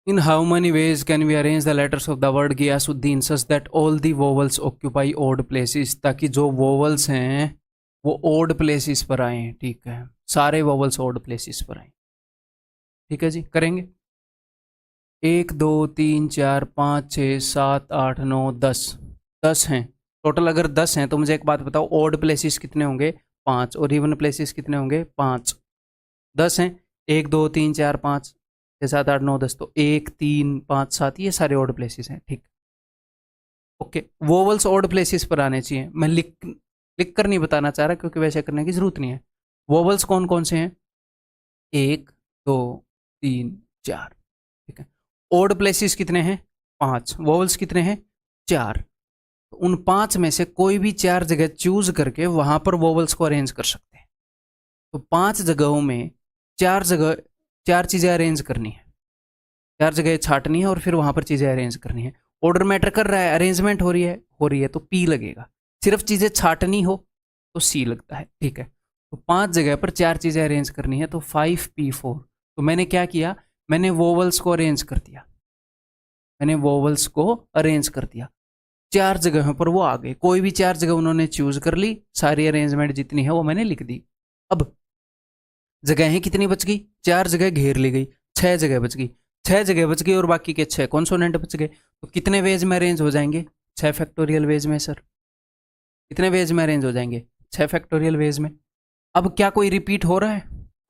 In how many ways can we arrange the letters of the word Ghiyasuddin such that all the vowels occupy odd places, ताकि जो vowels हैं वो odd places पर आए, ठीक है, सारे vowels odd places पर आए, ठीक है जी, करेंगे। 1 2 3 4 5 6 7 8 9 10 10 हैं टोटल। अगर 10 हैं तो मुझे एक बात बताओ, ऑड प्लेसेस कितने होंगे? 5। और इवन प्लेसेस कितने होंगे? 5। 10 हैं, 1 2 3 4 5 6 7 8 9 10, तो 1 3 5 7 ये सारे ऑड प्लेसेस हैं, ठीक। ओके, वोवल्स ऑड प्लेसेस पर आने चाहिए। मैं लिख कर नहीं बताना चाह रहा क्योंकि वैसे करने की जरूरत नहीं है। वोवल्स कौन कौन से हैं? 1 2 3 4, ठीक है। ऑड प्लेसेस कितने हैं? 5। वोवल्स कितने हैं? 4। तो उन 5 में से कोई भी 4 जगह चूज करके वहां पर वोवल्स को अरेंज कर सकते हैं। तो 5 जगहों में 4 चीजें अरेंज करनी है, 4 जगह छाटनी है और फिर वहां पर चीजें अरेंज करनी है। ऑर्डर मैटर कर रहा है, अरेंजमेंट हो रही है तो पी लगेगा। सिर्फ चीजें छाटनी हो तो सी लगता है, ठीक है। तो 5 जगह पर 4 चीजें अरेंज करनी है, तो 5p4। तो मैंने क्या किया? मैंने वोवल्स को अरेंज कर दिया, मैंने वोवल्स को अरेंज कर दिया 4 जगहों पर। वो आ गए, कोई भी 4 जगह उन्होंने चूज कर ली, सारी अरेंजमेंट जितनी है वो मैंने लिख दी। अब जगहें कितनी बच गई? 4 जगह घेर ली गई, 6 जगह बच गई। 6 जगह बच गई और बाकी के 6 कॉन्सोनेंट बच गए। तो कितने वेज में अरेंज हो जाएंगे? 6 फैक्टोरियल वेज में सर। कितने वेज में अरेंज हो जाएंगे? 6 फैक्टोरियल वेज में। अब क्या कोई रिपीट हो रहा है?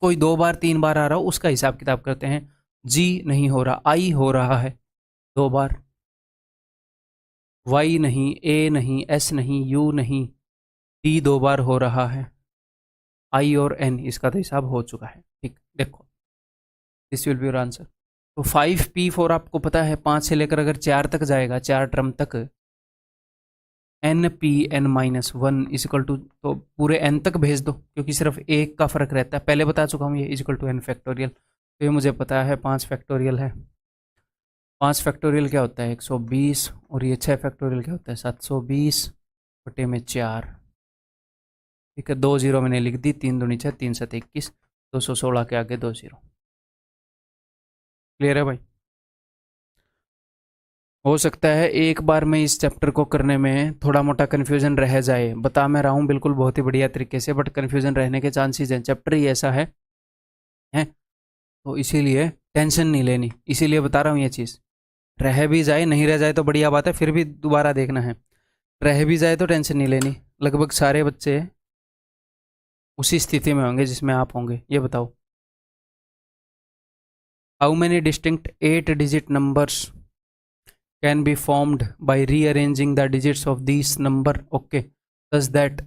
कोई 2 बार 3 बार आ रहा हो उसका हिसाब किताब करते हैं। जी नहीं हो रहा, आई हो रहा है 2 बार, वाई नहीं, ए नहीं, एस नहीं, यू नहीं, डी 2 बार हो रहा है, आई और एन इसका तो हिसाब हो चुका है, ठीक। देखो, this will be your answer. तो 5p4 आपको पता है 5 से लेकर अगर 4 तक जाएगा, 4 टर्म तक, n(p(n-1) इजिकल टू, तो पूरे n तक भेज दो क्योंकि सिर्फ एक का फर्क रहता है, पहले बता चुका हूँ ये, इजिकल टू n फैक्टोरियल। तो ये मुझे पता है 5 फैक्टोरियल है। 5 फैक्टोरियल क्या होता है? 120। और ये 6 फैक्टोरियल क्या होता है? 720 बटे में 4, ठीक है। 2 जीरो मैंने लिख दी, 3 दूनी 6, 3 7 21, 216 के आगे 2 जीरो। क्लियर है भाई? हो सकता है एक बार में इस चैप्टर को करने में थोड़ा मोटा कन्फ्यूजन रह जाए, बता मैं रहा हूँ बिल्कुल बहुत ही बढ़िया तरीके से, बट कन्फ्यूजन रहने के चांसेस हैं, चैप्टर ही ऐसा है। तो इसीलिए टेंशन नहीं लेनी, इसीलिए बता रहा हूँ ये चीज़। रह भी जाए, नहीं रह जाए तो बढ़िया बात है, फिर भी दोबारा देखना है। रह भी जाए तो टेंशन नहीं लेनी। लगभग सारे बच्चे उसी स्थिति में होंगे जिसमें आप होंगे। ये बताओ, how many distinct 8 digit numbers can be formed by rearranging the digits of these number, okay, thus that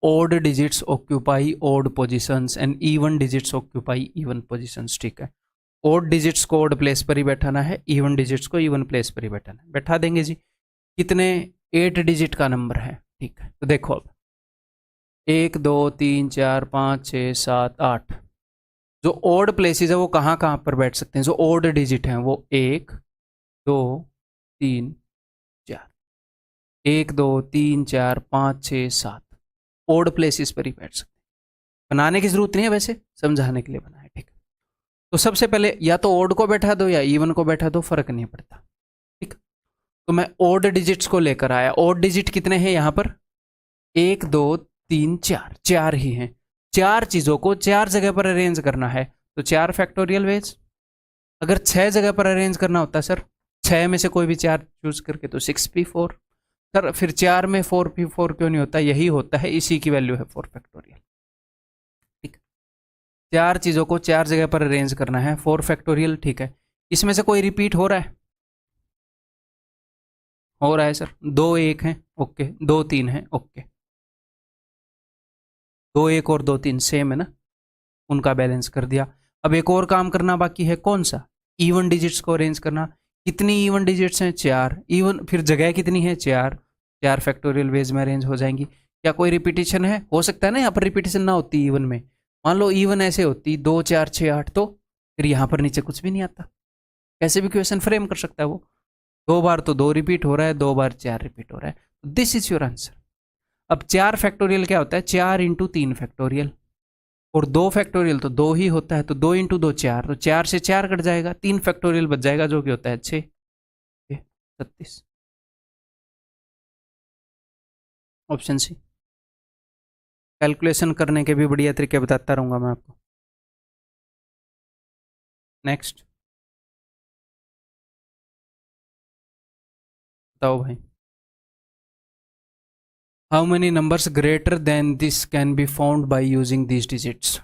odd digits occupy odd positions and even digits occupy even positions, ठीक है। odd digits को odd place पर ही बैठाना है, even digits को even place पर ही बैठाना है। बैठा देंगे जी। कितने? 8 डिजिट का नंबर है, ठीक है। तो देखो अब 1 2 3 4 5 6 7 8, जो odd places है वो कहाँ कहाँ पर बैठ सकते हैं? जो odd digit हैं वो 1 2 3 4, 1 2 3 4 5 6 7 ओड प्लेसेस पर ही बैठ सकते हैं। बनाने की जरूरत नहीं है, वैसे समझाने के लिए बनाया, ठीक। तो सबसे पहले या तो ओड को बैठा दो या इवन को बैठा दो, फर्क नहीं पड़ता, ठीक। तो मैं ओड डिजिट्स को लेकर आया। ओड डिजिट कितने हैं यहाँ पर? 1 2 3 4, 4 ही हैं। 4 चीजों को 4 जगह पर अरेंज करना है, तो 4 फैक्टोरियल वेज। अगर 6 जगह पर अरेंज करना होता सर, 6 में से कोई भी 4 चूज करके, तो 6p4। सर फिर 4 में 4p4 क्यों नहीं होता? यही होता है, इसी की वैल्यू है 4 फैक्टोरियल, ठीक। 4 चीज़ों को 4 जगह पर अरेंज करना है, 4 फैक्टोरियल, ठीक है। इसमें से कोई रिपीट हो रहा है? हो रहा है सर। 2 1 हैं, ओके। 2 3 हैं, ओके। 2 1 और 2 3 सेम है ना, उनका बैलेंस कर दिया। अब एक और काम करना बाकी है, कौन सा? इवन डिजिट्स को अरेंज करना। कितनी इवन डिजिट्स हैं? 4 इवन। फिर जगह कितनी है? 4। 4 फैक्टोरियल वेज में अरेंज हो जाएंगी। क्या कोई रिपीटिशन है? हो सकता है ना यहाँ पर रिपीटिशन ना होती इवन में। मान लो इवन ऐसे होती 2 4 6 8, तो फिर यहाँ पर नीचे कुछ भी नहीं आता। कैसे भी क्वेश्चन फ्रेम कर सकता है वो। 2 बार तो 2 रिपीट हो रहा है, 2 बार 4 रिपीट हो रहा है, दिस इज योर आंसर। अब 4 फैक्टोरियल क्या होता है? 4 इंटू 3 फैक्टोरियल। और 2 फैक्टोरियल तो 2 ही होता है, तो 2 इंटू 2 4, तो 4 से 4 कट जाएगा, 3 फैक्टोरियल बच जाएगा जो कि होता है 6। 36 ऑप्शन सी। कैलकुलेशन करने के भी बढ़िया तरीके बताता रहूंगा मैं आपको। नेक्स्ट। बताओ भाई। How many numbers greater than this can be found by using these digits.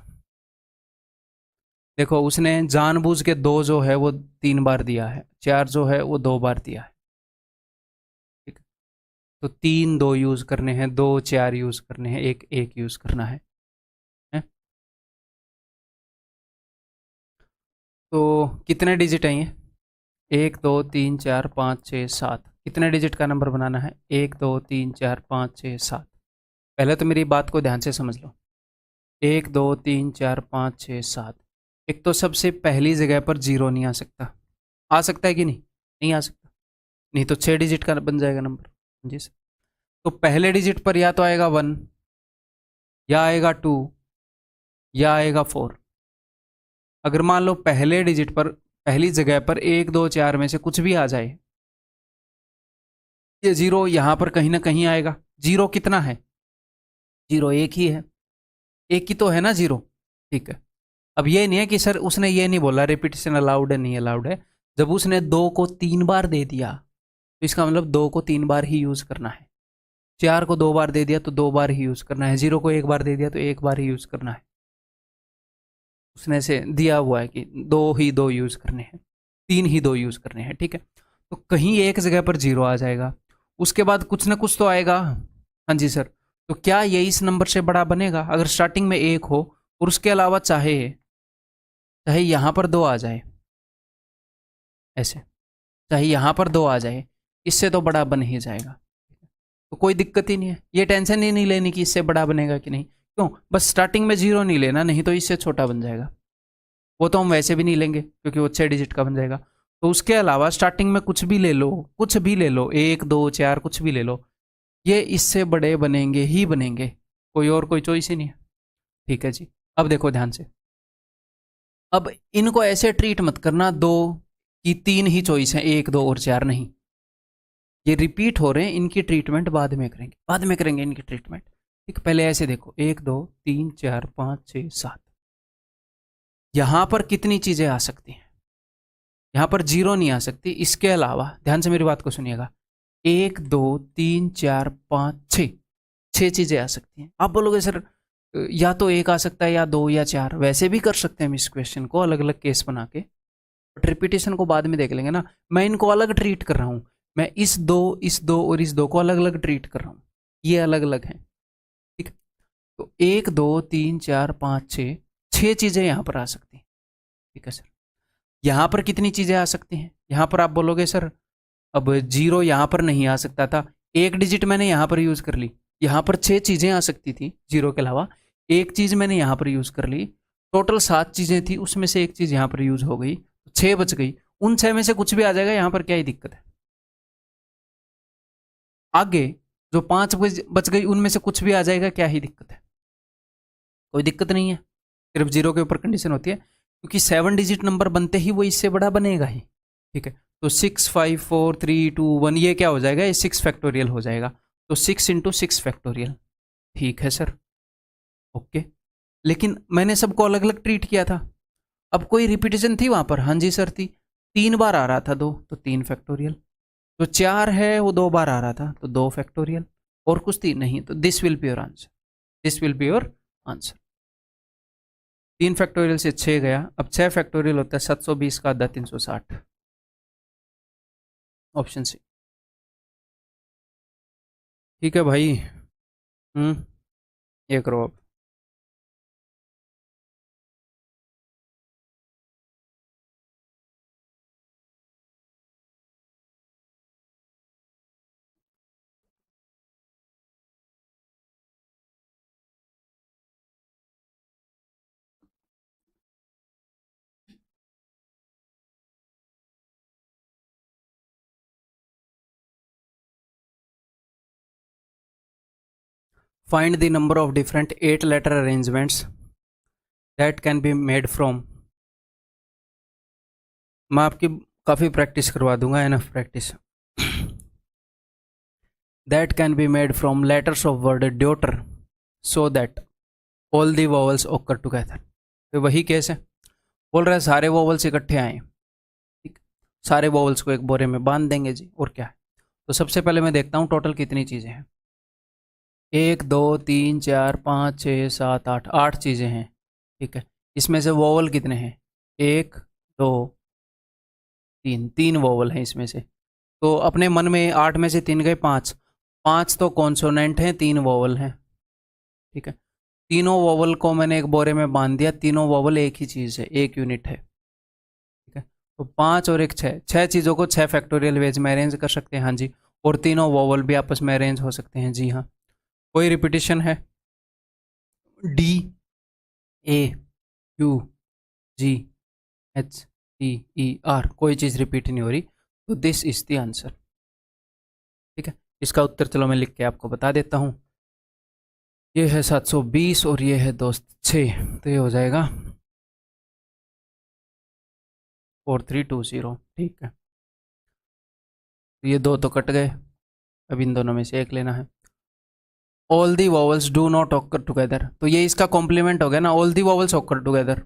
देखो उसने जानबूझ के 2 जो है वो 3 बार दिया है, 4 जो है वो 2 बार दिया है, ठीक है। तो 3 2 यूज करने हैं, 2 4 यूज करने हैं, 1 1 यूज करना है? तो कितने डिजिट आएंगे? 1 2 3 4 5 6 7। कितने डिजिट का नंबर बनाना है? 1 2 3 4 5 6 7। पहले तो मेरी बात को ध्यान से समझ लो। 1 2 3 4 5 6 7। एक तो सबसे पहली जगह पर जीरो नहीं आ सकता। आ सकता है कि नहीं? नहीं आ सकता। नहीं तो 6 डिजिट का बन जाएगा नंबर। जी सर। तो पहले डिजिट पर या तो आएगा 1, या आएगा 2, या आएगा 4। अगर मान लो पहले डिजिट पर, पहली जगह पर 1 2 4 में से कुछ भी आ जाए, ये जीरो यहां पर कहीं ना कहीं आएगा। जीरो कितना है? जीरो एक ही है, एक ही तो है ना जीरो। ठीक है। अब ये नहीं है कि सर उसने ये नहीं बोला रिपीटेशन अलाउड है नहीं अलाउड है। जब उसने 2 को 3 बार दे दिया तो इसका मतलब 2 को 3 बार ही यूज करना है। 4 को 2 बार दे दिया तो 2 बार ही यूज करना है। 0 को 1 बार दे दिया तो 1 बार ही यूज करना है। उसने से दिया हुआ है कि 2 ही 2 यूज करने हैं, 3 ही 2 यूज करने हैं, ठीक है। तो कहीं एक जगह पर जीरो आ जाएगा, उसके बाद कुछ ना कुछ तो आएगा। हाँ जी सर। तो क्या ये इस नंबर से बड़ा बनेगा? अगर स्टार्टिंग में 1 हो और उसके अलावा चाहे चाहे यहां पर 2 आ जाए, ऐसे, चाहे यहां पर 2 आ जाए, इससे तो बड़ा बन ही जाएगा। तो कोई दिक्कत ही नहीं है, ये टेंशन ही नहीं लेनी कि इससे बड़ा बनेगा कि नहीं। क्यों? बस स्टार्टिंग में जीरो नहीं लेना, नहीं तो इससे छोटा बन जाएगा। वो तो हम वैसे भी नहीं लेंगे क्योंकि वो 6 डिजिट का बन जाएगा। तो उसके अलावा स्टार्टिंग में कुछ भी ले लो, कुछ भी ले लो, 1 2 4 कुछ भी ले लो, ये इससे बड़े बनेंगे ही बनेंगे। कोई और कोई चॉइस ही नहीं है। ठीक है जी। अब देखो ध्यान से। अब इनको ऐसे ट्रीट मत करना दो कि 3 ही चॉइस है, 1 2 और 4 नहीं। ये रिपीट हो रहे हैं, इनकी ट्रीटमेंट बाद में करेंगे, बाद में करेंगे इनकी ट्रीटमेंट। ठीक, पहले ऐसे देखो 1 2 3 4 5 6 7। यहां पर कितनी चीजें आ सकती हैं? यहां पर जीरो नहीं आ सकती। इसके अलावा ध्यान से मेरी बात को सुनिएगा, 1 2 3 4 5 6, 6 चीजें आ सकती हैं। आप बोलोगे सर या तो 1 आ सकता है या 2 या 4, वैसे भी कर सकते हैं हम इस क्वेश्चन को अलग अलग केस बना के, बट रिपीटेशन को बाद में देख लेंगे ना। मैं इनको अलग ट्रीट कर रहा हूं, मैं इस दो और इस दो को अलग अलग ट्रीट कर रहा हूं, ये अलग अलग हैं। ठीक है। तो 1 2 3 4 5 6, 6 चीजें यहां पर आ सकती हैं। ठीक है सर। यहां पर कितनी चीजें आ सकती हैं? यहां पर आप बोलोगे सर अब जीरो यहां पर नहीं आ सकता था, 1 डिजिट मैंने यहां पर यूज कर ली, यहां पर 6 चीजें आ सकती थी जीरो के अलावा, एक चीज मैंने यहां पर यूज कर ली, टोटल 7 चीजें थी, उसमें से एक चीज यहां पर यूज हो गई, 6 बच गई। उन 6 में से कुछ भी आ जाएगा, यहां पर क्या ही दिक्कत है? आगे जो 5 बच गई उनमें से कुछ भी आ जाएगा, क्या ही दिक्कत है? कोई दिक्कत नहीं है। सिर्फ जीरो के ऊपर कंडीशन होती है क्योंकि 7 डिजिट नंबर बनते ही वो इससे बड़ा बनेगा ही। ठीक है। तो 6 5 4 3 2 1 ये क्या हो जाएगा? ये 6 फैक्टोरियल हो जाएगा। तो 6 × 6 फैक्टोरियल। ठीक है सर। ओके। लेकिन मैंने सबको अलग अलग ट्रीट किया था। अब कोई रिपीटेशन थी वहां पर? हाँ जी सर थी। 3 बार आ रहा था 2, तो 3 फैक्टोरियल। तो 4 है वो 2 बार आ रहा था, तो 2 फैक्टोरियल। और कुछ थी नहीं, तो this will be your answer. This will be your answer. 3 factorial से 6 गया। अब 6 फैक्टोरियल होता है 720 का आधा 360। Option C. ठीक है भाई। ये करो अब। Find the number of different 8 letter arrangements that can be made from. मैं आपकी काफ़ी प्रैक्टिस करवा दूंगा, enough practice. That can be made from letters of word daughter so that all the vowels occur together. तो वही केस है, बोल रहा है सारे वॉवल्स इकट्ठे आए। ठीक, सारे वॉवल्स को एक बोरे में बांध देंगे जी, और क्या है। तो सबसे पहले मैं देखता हूँ टोटल कितनी चीज़ें हैं। 1 2 3 4 5 6 7 8, 8 चीज़ें हैं। ठीक है, इसमें से वोवल कितने हैं? 1 2 3, 3 वोवल हैं इसमें से। तो अपने मन में 8 में से 3 गए 5, 5 तो कॉन्सोनेंट हैं, 3 वोवल हैं। ठीक है, तीनों वोवल को मैंने एक बोरे में बांध दिया। तीनों वोवल एक ही चीज़ है, एक यूनिट है। ठीक है, तो 5 और 1 6, 6 चीज़ों को 6 फैक्टोरियल वेज में अरेंज कर सकते हैं। हाँ जी, और तीनों वोवल भी आपस में अरेंज हो सकते हैं। जी हाँ, कोई रिपीटिशन है? D A you ji H T E R, कोई चीज़ रिपीट नहीं हो रही, तो दिस इज द आंसर। ठीक है, इसका उत्तर चलो मैं लिख के आपको बता देता हूँ। ये है 720 और ये है दोस्त 6, तो ये हो जाएगा 4320। ठीक है, तो ये दो तो कट गए, अब इन दोनों में से एक लेना है। All the vowels do not occur together, तो ये इसका कॉम्प्लीमेंट हो गया ना, all the vowels occur together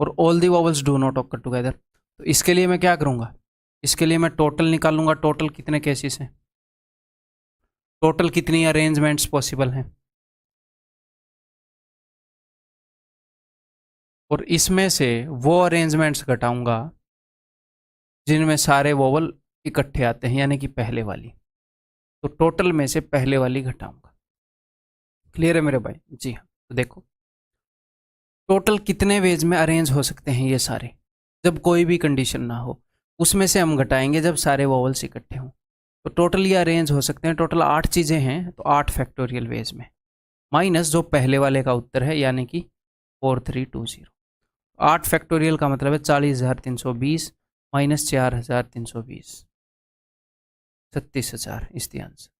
और all the vowels do not occur together. तो इसके लिए मैं क्या करूँगा? इसके लिए मैं टोटल निकालूंगा, टोटल कितने केसेस हैं, टोटल कितनी अरेंजमेंट्स पॉसिबल हैं, और इसमें से वो अरेंजमेंट्स घटाऊंगा जिनमें सारे वोवल इकट्ठे आते हैं, यानी कि पहले वाली। तो टोटल में से पहले वाली घटाऊंगा। क्लियर है मेरे भाई? जी हाँ, तो देखो टोटल कितने वेज में अरेंज हो सकते हैं ये सारे, जब कोई भी कंडीशन ना हो, उसमें से हम घटाएंगे जब सारे वोवल्स इकट्ठे हों। तो टोटल ये अरेंज हो सकते हैं, टोटल 8 चीज़ें हैं, तो 8 फैक्टोरियल वेज में, माइनस जो पहले वाले का उत्तर है यानी कि 4320। 8 फैक्टोरियल का मतलब है 40,320 माइनस 4,320, 36,000 इस द आंसर।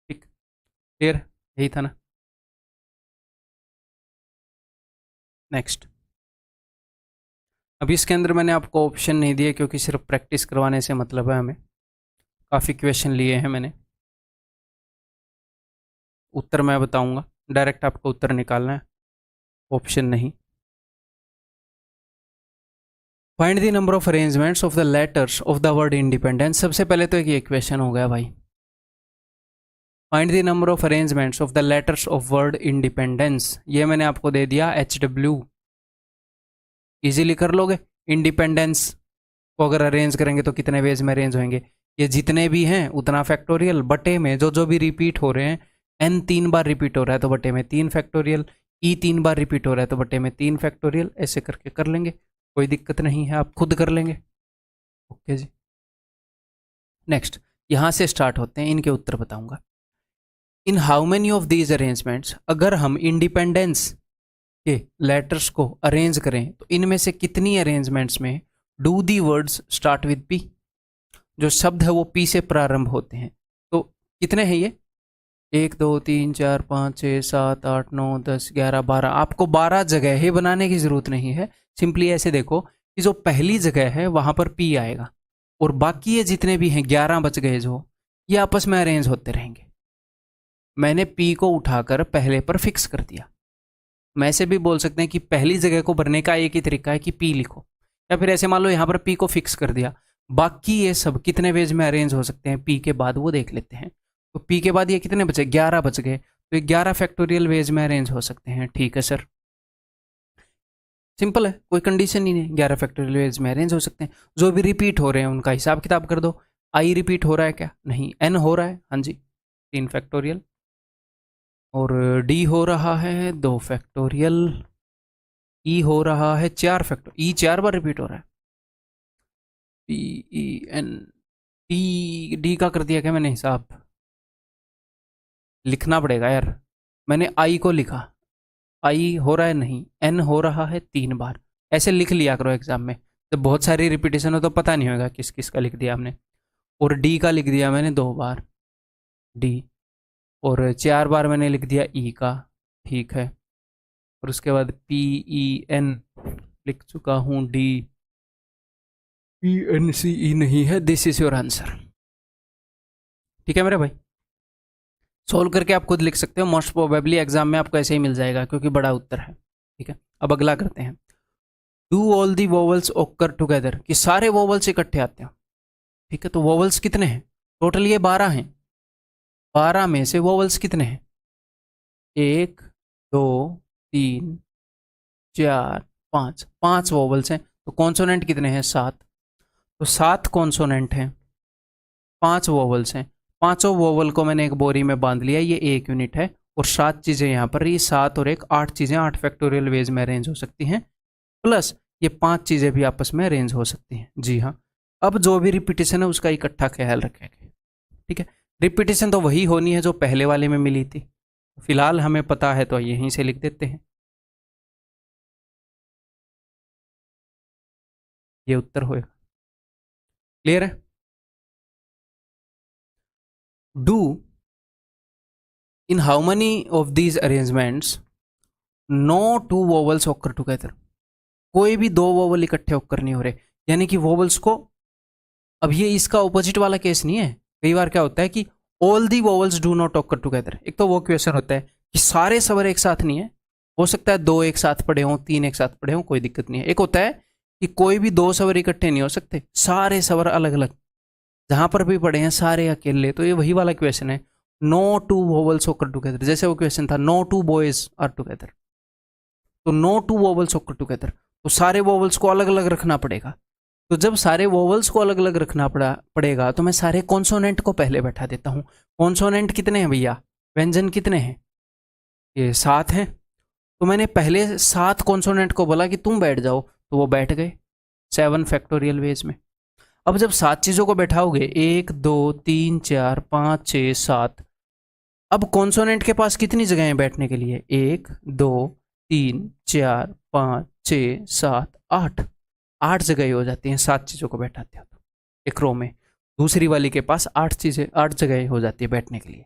ठीक, क्लियर, यही था ना। नेक्स्ट, अभी इसके अंदर मैंने आपको ऑप्शन नहीं दिए क्योंकि सिर्फ प्रैक्टिस करवाने से मतलब है हमें। काफ़ी क्वेश्चन लिए हैं मैंने, उत्तर मैं बताऊंगा, डायरेक्ट आपको उत्तर निकालना है, ऑप्शन नहीं। Find the number of arrangements of the letters of the word independence. सबसे पहले तो एक ये क्वेश्चन हो गया भाई, find the number of arrangements of the letters of word independence. ये मैंने आपको दे दिया HW, इजीली कर लोगे। इंडिपेंडेंस को अगर अरेंज करेंगे तो कितने वेज में अरेंज होंगे, ये जितने भी हैं उतना फैक्टोरियल, बटे में जो जो भी रिपीट हो रहे हैं, n 3 बार रिपीट हो रहा है तो बटे में 3 फैक्टोरियल, e 3 बार रिपीट हो रहा है तो बटे में 3 फैक्टोरियल, ऐसे करके कर लेंगे, कोई दिक्कत नहीं है, आप खुद कर लेंगे। ओके जी, नेक्स्ट, यहाँ से स्टार्ट होते हैं, इनके उत्तर बताऊंगा। इन how many of these arrangements, अगर हम इंडिपेंडेंस के लेटर्स को अरेंज करें तो इनमें से कितनी अरेंजमेंट्स में do the words start with P, जो शब्द है वो पी से प्रारंभ होते हैं। तो कितने हैं ये? 1 2 3 4 5 6 7 8 9 10 11 12, आपको 12 जगह ही बनाने की जरूरत नहीं है। सिंपली ऐसे देखो कि जो पहली जगह है वहां पर पी आएगा, और बाकी ये जितने भी हैं 11 बच गए जो, ये आपस में अरेंज होते रहेंगे। मैंने पी को उठाकर पहले पर फिक्स कर दिया। मैं ऐसे भी बोल सकते हैं कि पहली जगह को भरने का एक ही तरीका है कि पी लिखो, या फिर ऐसे मान लो यहाँ पर पी को फिक्स कर दिया। बाकी ये सब कितने वेज में अरेंज हो सकते हैं पी के बाद, वो देख लेते हैं। तो पी के बाद ये कितने बचे? 11 बच गए, तो 11 फैक्टोरियल वेज में अरेंज हो सकते हैं। ठीक है सर, सिंपल है, कोई कंडीशन ही नहीं, 11 फैक्टोरियल वेज में अरेंज हो सकते हैं। जो भी रिपीट हो रहे हैं उनका हिसाब किताब कर दो। आई रिपीट हो रहा है क्या? नहीं। एन हो रहा है, हाँ जी, 3 फैक्टोरियल, और डी हो रहा है 2 फैक्टोरियल, ई हो रहा है 4 फैक्टर, ई 4 बार रिपीट हो रहा है। P E N T, D का कर दिया क्या मैंने हिसाब? लिखना पड़ेगा यार, मैंने आई को लिखा, आई हो रहा है नहीं, एन हो रहा है 3 बार, ऐसे लिख लिया करो एग्जाम में। तो बहुत सारी रिपीटेशन हो तो पता नहीं होगा किस किस का लिख दिया हमने। और डी का लिख दिया मैंने 2 बार, डी, और 4 बार मैंने लिख दिया ई का। ठीक है, और उसके बाद पी ई एन लिख चुका हूँ, डी पी एन सी ई नहीं है, दिस इज योर आंसर। ठीक है मेरे भाई, सोल्व करके आप खुद लिख सकते हो, मोस्ट प्रोबेबली एग्जाम में आपको ऐसे ही मिल जाएगा क्योंकि बड़ा उत्तर है। ठीक है, अब अगला करते हैं, डू ऑल दी वोवल्स ओकर टुगेदर, कि सारे वोवल्स इकट्ठे आते हैं। ठीक है, तो वोवल्स कितने हैं? टोटल ये 12 हैं। 12 में से वोवल्स कितने हैं? 1 2 3 4 5, 5 वोवल्स हैं। तो कॉन्सोनेंट कितने हैं? 7। तो 7 कॉन्सोनेंट हैं, 5 वोवल्स हैं। पांचों वोवल को मैंने एक बोरी में बांध लिया, ये 1 यूनिट है। और 7 चीज़ें यहाँ पर, ये 7 और 1 8 चीज़ें 8 फैक्टोरियल वेज में अरेंज हो सकती हैं, प्लस ये 5 चीज़ें भी आपस में अरेंज हो सकती हैं। जी हाँ, अब जो भी रिपीटेशन है उसका इकट्ठा ख्याल रखेंगे। ठीक है, रिपीटेशन तो वही होनी है जो पहले वाले में मिली थी। फिलहाल हमें पता है तो यहीं से लिख देते हैं, ये उत्तर होएगा। क्लियर है? Do in how many of these arrangements no two vowels occur together? कोई भी दो वोवल इकट्ठे occur नहीं हो रहे, यानी कि वोवल्स को, अब ये इसका ऑपोजिट वाला केस नहीं है। कई बार क्या होता है कि all the vowels do not occur together. एक तो वो क्वेश्चन होता है कि सारे स्वर एक साथ नहीं है, हो सकता है 2 एक साथ पढ़े हों, 3 एक साथ पढ़े हों, कोई दिक्कत नहीं है। एक होता है कि कोई भी 2 स्वर इकट्ठे नहीं हो सकते, सारे स्वर अलग अलग, जहां पर भी पढ़े हैं सारे अकेले। तो ये वही वाला क्वेश्चन है, no two vowels occur together. जैसे वो क्वेश्चन था no two boys are together, तो no two vowels occur together, तो सारे वोवल्स को अलग अलग रखना पड़ेगा। तो जब सारे वोवल्स को अलग अलग रखना पड़ेगा तो मैं सारे कॉन्सोनेंट को पहले बैठा देता हूँ। कॉन्सोनेंट कितने हैं भैया? व्यंजन कितने हैं? ये 7 हैं। तो मैंने पहले 7 कॉन्सोनेंट को बोला कि तुम बैठ जाओ, तो वो बैठ गए 7 फैक्टोरियल वेज में। अब जब 7 चीज़ों को बैठाओगे, 1 2 3 4 5 6 7, अब कॉन्सोनेंट के पास कितनी जगह हैं बैठने के लिए? 1 2 3 4 5 6 7 8, 8 जगह हो जाती हैं 7 चीज़ों को बैठाते हो तो एक रो में। दूसरी वाली के पास 8 जगह हो जाती है बैठने के लिए,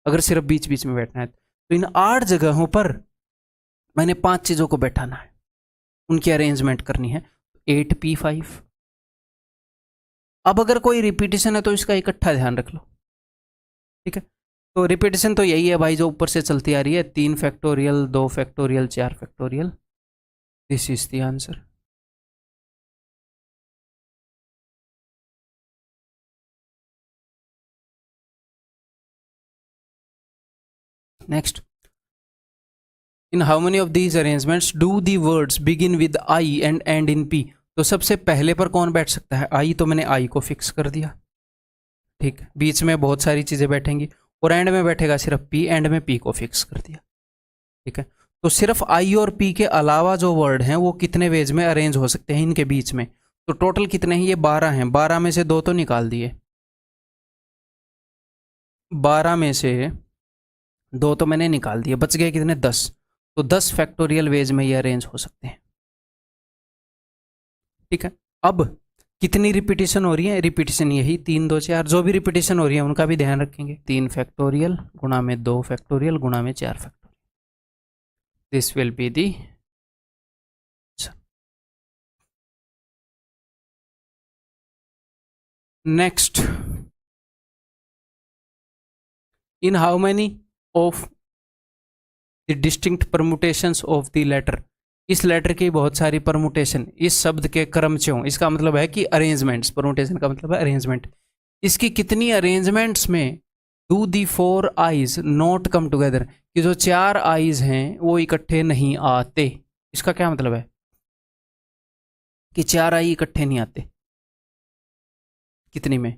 अगर सिर्फ बीच बीच में बैठना है। तो इन 8 जगहों पर मैंने 5 चीज़ों को बैठाना है, उनकी अरेंजमेंट करनी है। 8p5। अब अगर कोई रिपीटेशन है तो इसका इकट्ठा ध्यान रख लो। ठीक है, तो रिपीटेशन तो यही है भाई जो ऊपर से चलती आ रही है, 3 factorial 2 factorial 4 factorial. This is the answer. Next, in how many of these arrangements do the words begin with I and and in P? तो सबसे पहले पर कौन बैठ सकता है? आई। तो मैंने आई को फिक्स कर दिया। ठीक, बीच में बहुत सारी चीज़ें बैठेंगी और एंड में बैठेगा सिर्फ पी, एंड में पी को फिक्स कर दिया। ठीक है, तो सिर्फ आई और पी के अलावा जो वर्ड हैं वो कितने वेज में अरेंज हो सकते हैं इनके बीच में? तो टोटल कितने हैं? ये 12 हैं। 12 में से 2 तो निकाल दिए, 12 में से 2 तो मैंने निकाल दिए, बच गए कितने? 10। तो 10 फैक्टोरियल वेज में ये अरेंज हो सकते हैं। ठीक है, अब कितनी रिपीटेशन हो रही है? रिपीटेशन यही 3 2 4, जो भी रिपीटेशन हो रही है उनका भी ध्यान रखेंगे। 3 फैक्टोरियल गुणा में 2 फैक्टोरियल गुणा में 4 factorial, this will be D. Next, in how many of the distinct permutations of the letter? इस लेटर की बहुत सारी परमुटेशन, इस शब्द के क्रमचयों, इसका मतलब है कि अरेंजमेंट्स, परमुटेशन का मतलब है अरेंजमेंट। इसकी कितनी अरेंजमेंट्स में do the 4 eyes not come together, कि जो 4 आईज हैं वो इकट्ठे नहीं आते? इसका क्या मतलब है कि 4 आई इकट्ठे नहीं आते? कितनी में?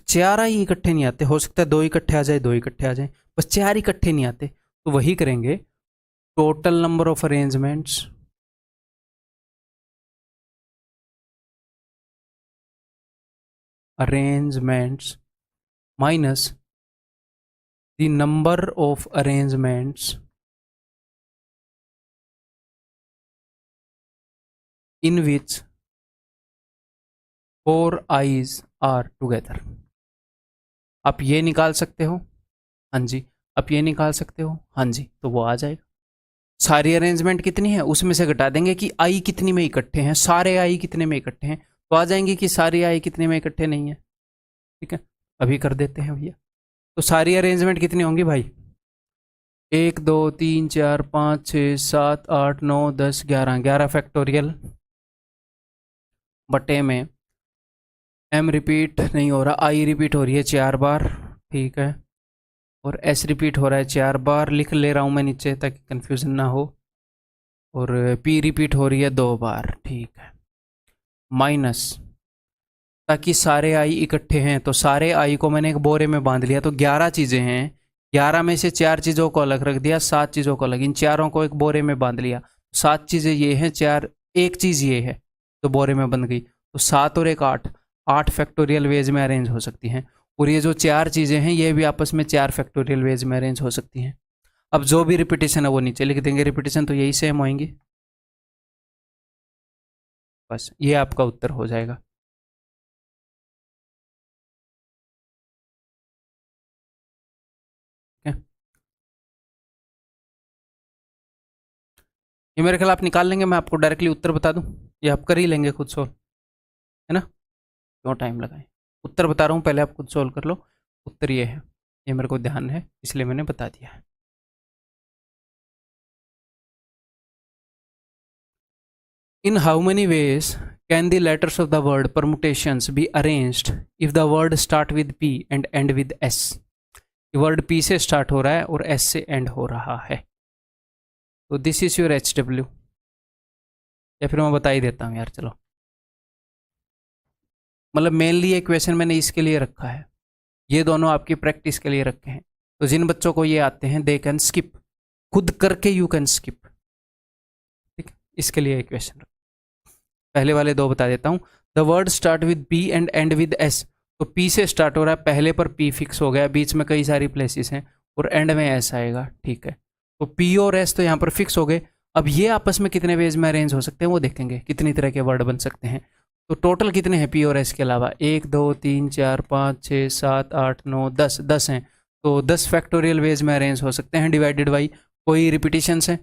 4 आई इकट्ठे नहीं आते। हो सकता है 2 इकट्ठे आ जाए, 2 इकट्ठे आ जाए, बस 4 इकट्ठे नहीं आते। तो वही करेंगे, total number of arrangements minus the number of arrangements in which 4 I's are together. आप ये निकाल सकते हो, हाँ जी। आप ये निकाल सकते हो, हाँ जी। तो वो आ जाएगा। सारी अरेंजमेंट कितनी है उसमें से घटा देंगे कि आई कितनी में इकट्ठे हैं, सारे आई कितने में इकट्ठे हैं, तो आ जाएंगे कि सारी आई कितने में इकट्ठे नहीं है। ठीक है, अभी कर देते हैं भैया। तो सारी अरेंजमेंट कितनी होंगी भाई? 1 2 3 4 5 6 7 8 9 10 11, 11 फैक्टोरियल बटे में एम रिपीट नहीं हो रहा, आई रिपीट हो रही है 4 बार, ठीक है, और एस रिपीट हो रहा है 4 बार, लिख ले रहा हूँ मैं नीचे ताकि कन्फ्यूज़न ना हो, और पी रिपीट हो रही है 2 बार, ठीक है, माइनस, ताकि सारे आई इकट्ठे हैं तो सारे आई को मैंने एक बोरे में बांध लिया, तो 11 चीज़ें हैं, 11 में से 4 चीज़ों को अलग रख दिया, 7 चीज़ों को अलग, इन चारों को एक बोरे में बांध लिया, 7 चीज़ें ये हैं, 4 एक चीज़ ये है तो बोरे में बंध गई, तो 7 और एक 8, 8 फैक्टोरियल वेज में अरेंज हो सकती हैं, और ये जो 4 चीज़ें हैं ये भी आपस में 4 फैक्टोरियल वेज में अरेंज हो सकती हैं। अब जो भी रिपीटेशन है वो नीचे लिख देंगे, रिपीटेशन तो यही सेम होंगी, बस ये आपका उत्तर हो जाएगा। ये मेरे ख्याल आप निकाल लेंगे, मैं आपको डायरेक्टली उत्तर बता दूं, ये आप कर ही लेंगे खुद सोल्व, है ना, क्यों टाइम लगाएं, उत्तर बता रहा हूँ, पहले आप खुद सोल्व कर लो। उत्तर ये है, ये मेरे को ध्यान है इसलिए मैंने बता दिया है। In how many ways can the letters of the word permutations be arranged if the word start with P and and with S? Word P से स्टार्ट हो रहा है और एस से एंड हो रहा है, तो this is your H W, या फिर मैं बता ही देता हूँ यार, चलो, मतलब मेनली ये क्वेश्चन मैंने इसके लिए रखा है, ये दोनों आपकी प्रैक्टिस के लिए रखे हैं, तो जिन बच्चों को ये आते हैं दे कैन स्किप, खुद करके यू कैन स्किप, ठीक है, इसके लिए क्वेश्चन। पहले वाले दो बता देता हूँ, the word start with P and and with S, तो पी से स्टार्ट हो रहा है, पहले पर पी फिक्स हो गया, बीच में कई सारी प्लेसेस हैं और एंड में एस आएगा, ठीक है, तो पी और एस तो यहाँ पर फिक्स हो गए। अब ये आपस में कितने वेज में अरेंज हो सकते हैं वो देखेंगे, कितनी तरह के वर्ड बन सकते हैं, तो टोटल कितने हैं पी और एस के अलावा, 1 2 3 4 5 6 7 8 9 10, 10 हैं, तो 10 फैक्टोरियल वेज में अरेंज हो सकते हैं डिवाइडेड बाई, कोई रिपीटिशन है,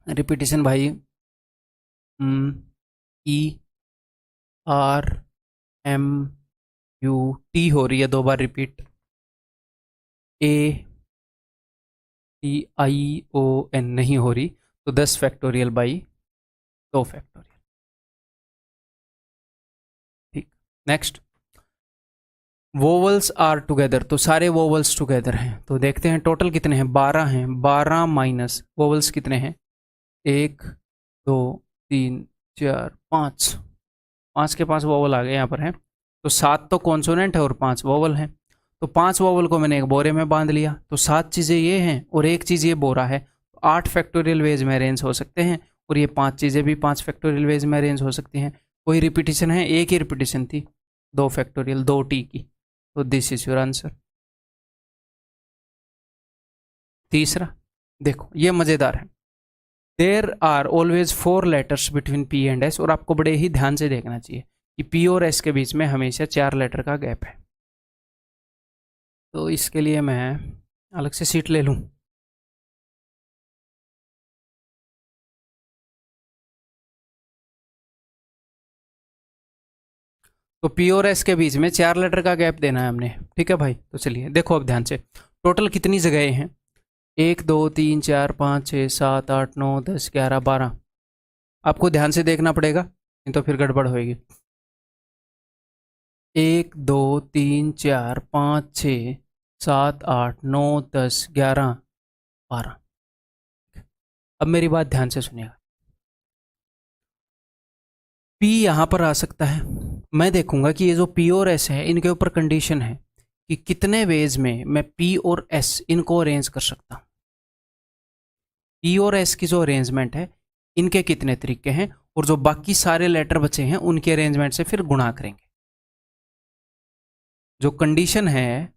रिपीटिशन भाई, E R M U T हो रही है 2 बार repeat, A T I O N नहीं हो रही, तो 10 फैक्टोरियल बाई 2 फैक्टोरियल, ठीक, नेक्स्ट, वोवल्स आर टुगेदर, तो सारे वोवल्स टुगेदर हैं, तो देखते हैं टोटल कितने हैं, 12 हैं, 12 माइनस वोवल्स कितने हैं, 1 2 3 4 5, 5 के 5 वोवल आ गए यहाँ पर हैं, तो 7 तो कॉन्सोनेंट है और 5 वोवल हैं, तो 5 वोवल को मैंने एक बोरे में बांध लिया, तो 7 चीज़ें ये हैं और एक चीज़ ये बोरा है, तो 8 फैक्टोरियल वेज में अरेंज हो सकते हैं, और ये 5 चीज़ें भी 5 फैक्टोरियल वेज में अरेंज हो सकती हैं, कोई रिपीटिशन है, एक ही रिपीटिशन थी, 2 फैक्टोरियल 2 टी की, तो दिस इज योर आंसर। तीसरा देखो ये मज़ेदार है, there are always 4 letters between P and S, और आपको बड़े ही ध्यान से देखना चाहिए कि पी और एस के बीच में हमेशा 4 लेटर का गैप है, तो इसके लिए मैं अलग से सीट ले लूँ, तो पी और एस के बीच में 4 लेटर का गैप देना है हमने, ठीक है भाई, तो चलिए देखो अब ध्यान से, टोटल कितनी जगह हैं, 1 2 3 4 5 6 7 8 9 10 11 12, आपको ध्यान से देखना पड़ेगा नहीं तो फिर गड़बड़ होएगी, 1 2 3 4 5 6 7 8 9 10 11 12, अब मेरी बात ध्यान से सुनिएगा, पी यहाँ पर आ सकता है, मैं देखूंगा कि ये जो पी और एस है इनके ऊपर कंडीशन है कि कितने वेज में मैं पी और एस इनको अरेंज कर सकता हूँ, पी और एस की जो अरेंजमेंट है इनके कितने तरीके हैं, और जो बाकी सारे लेटर बचे हैं उनके अरेंजमेंट से फिर गुणा करेंगे, जो कंडीशन है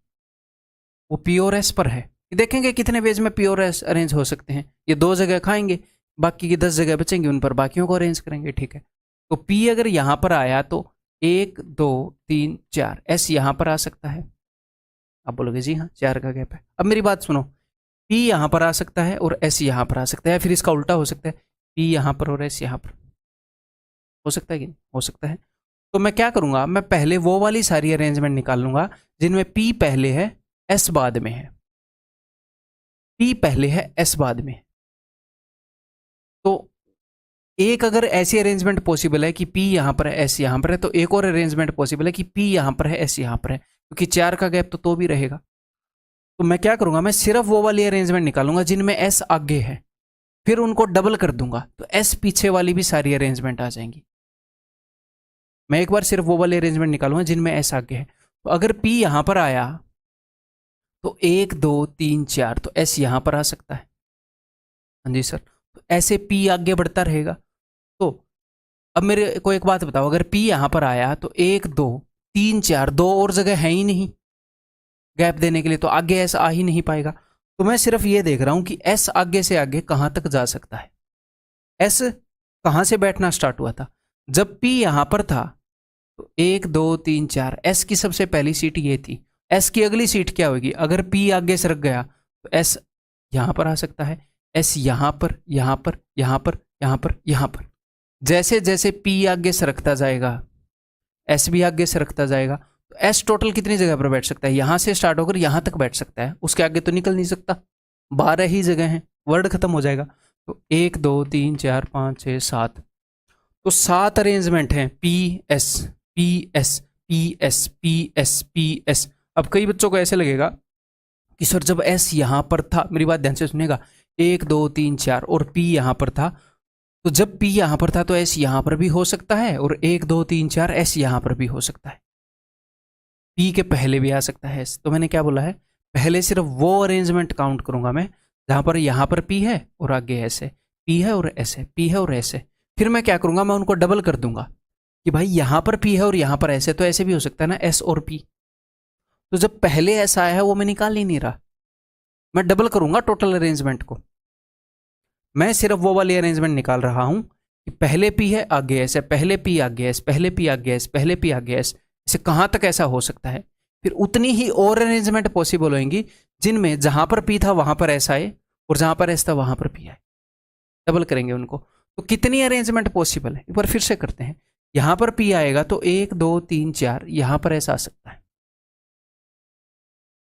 वो पी और एस पर है, देखेंगे कितने वेज में पी और एस अरेंज हो सकते हैं, ये 2 जगह खाएंगे, बाकी की 10 जगह बचेंगी उन पर बाकियों को अरेंज करेंगे, ठीक है, तो पी अगर यहाँ पर आया तो 1 2 3 4, एस यहाँ पर आ सकता है, आप बोलोगे जी हाँ 4 का गैप है, अब मेरी बात सुनो, पी यहाँ पर आ सकता है और एस यहाँ पर आ सकता है, फिर इसका उल्टा हो सकता है, पी यहाँ पर और एस यहाँ पर, हो सकता है कि नहीं हो सकता है, तो मैं क्या करूँगा, मैं पहले वो वाली सारी अरेंजमेंट निकाल लूँगा जिनमें पी पहले है एस बाद में है, पी पहले है एस बाद में, तो एक अगर ऐसी अरेंजमेंट पॉसिबल है कि पी यहाँ पर है, एस यहाँ पर है, तो एक और अरेंजमेंट पॉसिबल है कि पी यहाँ पर है, एस यहाँ पर है, क्योंकि 4 का गैप तो भी रहेगा। तो मैं क्या करूंगा, मैं सिर्फ वो वाली अरेंजमेंट निकालूंगा जिनमें एस आगे है, फिर उनको डबल कर दूंगा, तो एस पीछे वाली भी सारी अरेंजमेंट आ जाएंगी। मैं एक बार सिर्फ वो वाले अरेंजमेंट निकालूंगा जिनमें एस आगे है। तो अगर पी यहां पर आया तो 1 2 3 4, तो एस यहां पर आ सकता है। हाँ जी सर, तो ऐसे पी आगे बढ़ता रहेगा। तो अब मेरे को एक बात बताओ, अगर पी यहां पर आया तो 1 2 3 4, दो और जगह है ही नहीं गैप देने के लिए, तो आगे एस आ ही नहीं पाएगा। तो मैं सिर्फ ये देख रहा हूं कि एस आगे से आगे कहां तक जा सकता है। एस कहां से बैठना स्टार्ट हुआ था, जब पी यहां पर था, तो 1 2 3 4, एस की सबसे पहली सीट ये थी। एस की अगली सीट क्या होगी, अगर पी आगे सरक गया तो एस यहां पर आ सकता है, एस यहां पर, यहां पर, यहां पर, यहां पर, यहां पर। जैसे जैसे पी आगे सरकता जाएगा एस भी आगे सरकता जाएगा, तो एस टोटल कितनी जगह पर बैठ सकता है, यहां से स्टार्ट होकर यहां तक बैठ सकता है, उसके आगे तो निकल नहीं सकता। 12 ही जगह हैं, वर्ड खत्म हो जाएगा। तो 1 2 3 4 5 6 7, तो 7 अरेंजमेंट हैं, P S P S P S P S P S. अब कई बच्चों को ऐसे लगेगा कि सर जब एस यहां पर था, मेरी बात ध्यान से सुनिएगा, 1 2 3 4 और पी यहां पर था, तो जब पी यहां पर था तो एस यहां पर भी हो सकता है, और 1 2 3 4 एस यहां पर भी हो सकता है, पी के पहले भी आ सकता है एस। तो मैंने क्या बोला है, पहले सिर्फ वो अरेंजमेंट काउंट करूंगा मैं जहां पर यहां पर पी है और आगे एस है, पी है और एस है, पी है और एस है। फिर मैं क्या करूंगा, मैं उनको डबल कर दूंगा कि भाई यहां पर पी है और यहां पर एस है, तो ऐसे भी हो सकता है ना, एस और पी। तो जब पहले एस आया है वो मैं निकाल ही नहीं रहा, मैं डबल करूंगा टोटल अरेंजमेंट को। मैं सिर्फ वो वाली अरेंजमेंट निकाल रहा हूं कि पहले पी है आगे एस है, पहले पी आगे एस, पहले पी आगे एस, पहले पी आगे एस, इसे कहां तक ऐसा हो सकता है। फिर उतनी ही और अरेंजमेंट पॉसिबल होंगी जिनमें जहां पर पी था वहां पर एस आए, और जहां पर एस था वहां पर पी आए, डबल करेंगे उनको। तो कितनी अरेंजमेंट पॉसिबल है, एक बार फिर से करते हैं। यहां पर पी आएगा तो 1 2 3 4, यहां पर एस आ सकता है,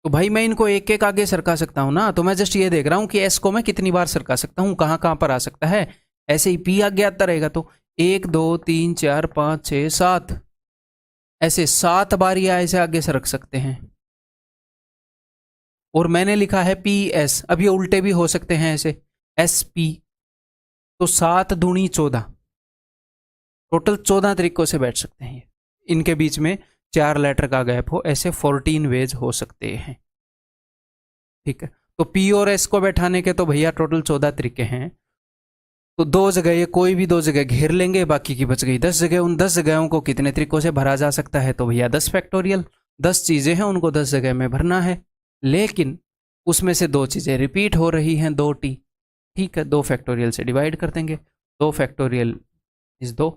तो भाई मैं इनको एक एक आगे सरका सकता हूं ना। तो मैं जस्ट ये देख रहा हूं कि एस को मैं कितनी बार सरका सकता हूं, कहां कहां पर आ सकता है। ऐसे ही पी आगे आता रहेगा, तो 1 2 3 4 5 6 7, ऐसे 7 बार ये ऐसे आगे सरक सकते हैं। और मैंने लिखा है पी एस, अब ये उल्टे भी हो सकते हैं ऐसे, एस पी, तो 7 दूनी 14, टोटल 14 तरीकों से बैठ सकते हैं। इनके बीच में 4 लेटर का गैप हो, ऐसे 14 वेज हो सकते हैं। ठीक है, तो पी और एस को बैठाने के तो भैया टोटल 14 तरीके हैं। तो 2 जगह, ये कोई भी 2 जगह घेर लेंगे, बाकी की बच गई 10 जगह। उन 10 जगहों को कितने तरीकों से भरा जा सकता है, तो भैया 10 फैक्टोरियल। 10 चीजें हैं, उनको 10 जगह में भरना है, लेकिन उसमें से 2 चीजें रिपीट हो रही हैं, 2 टी। ठीक है, 2 फैक्टोरियल से डिवाइड कर देंगे, 2 फैक्टोरियल इज 2,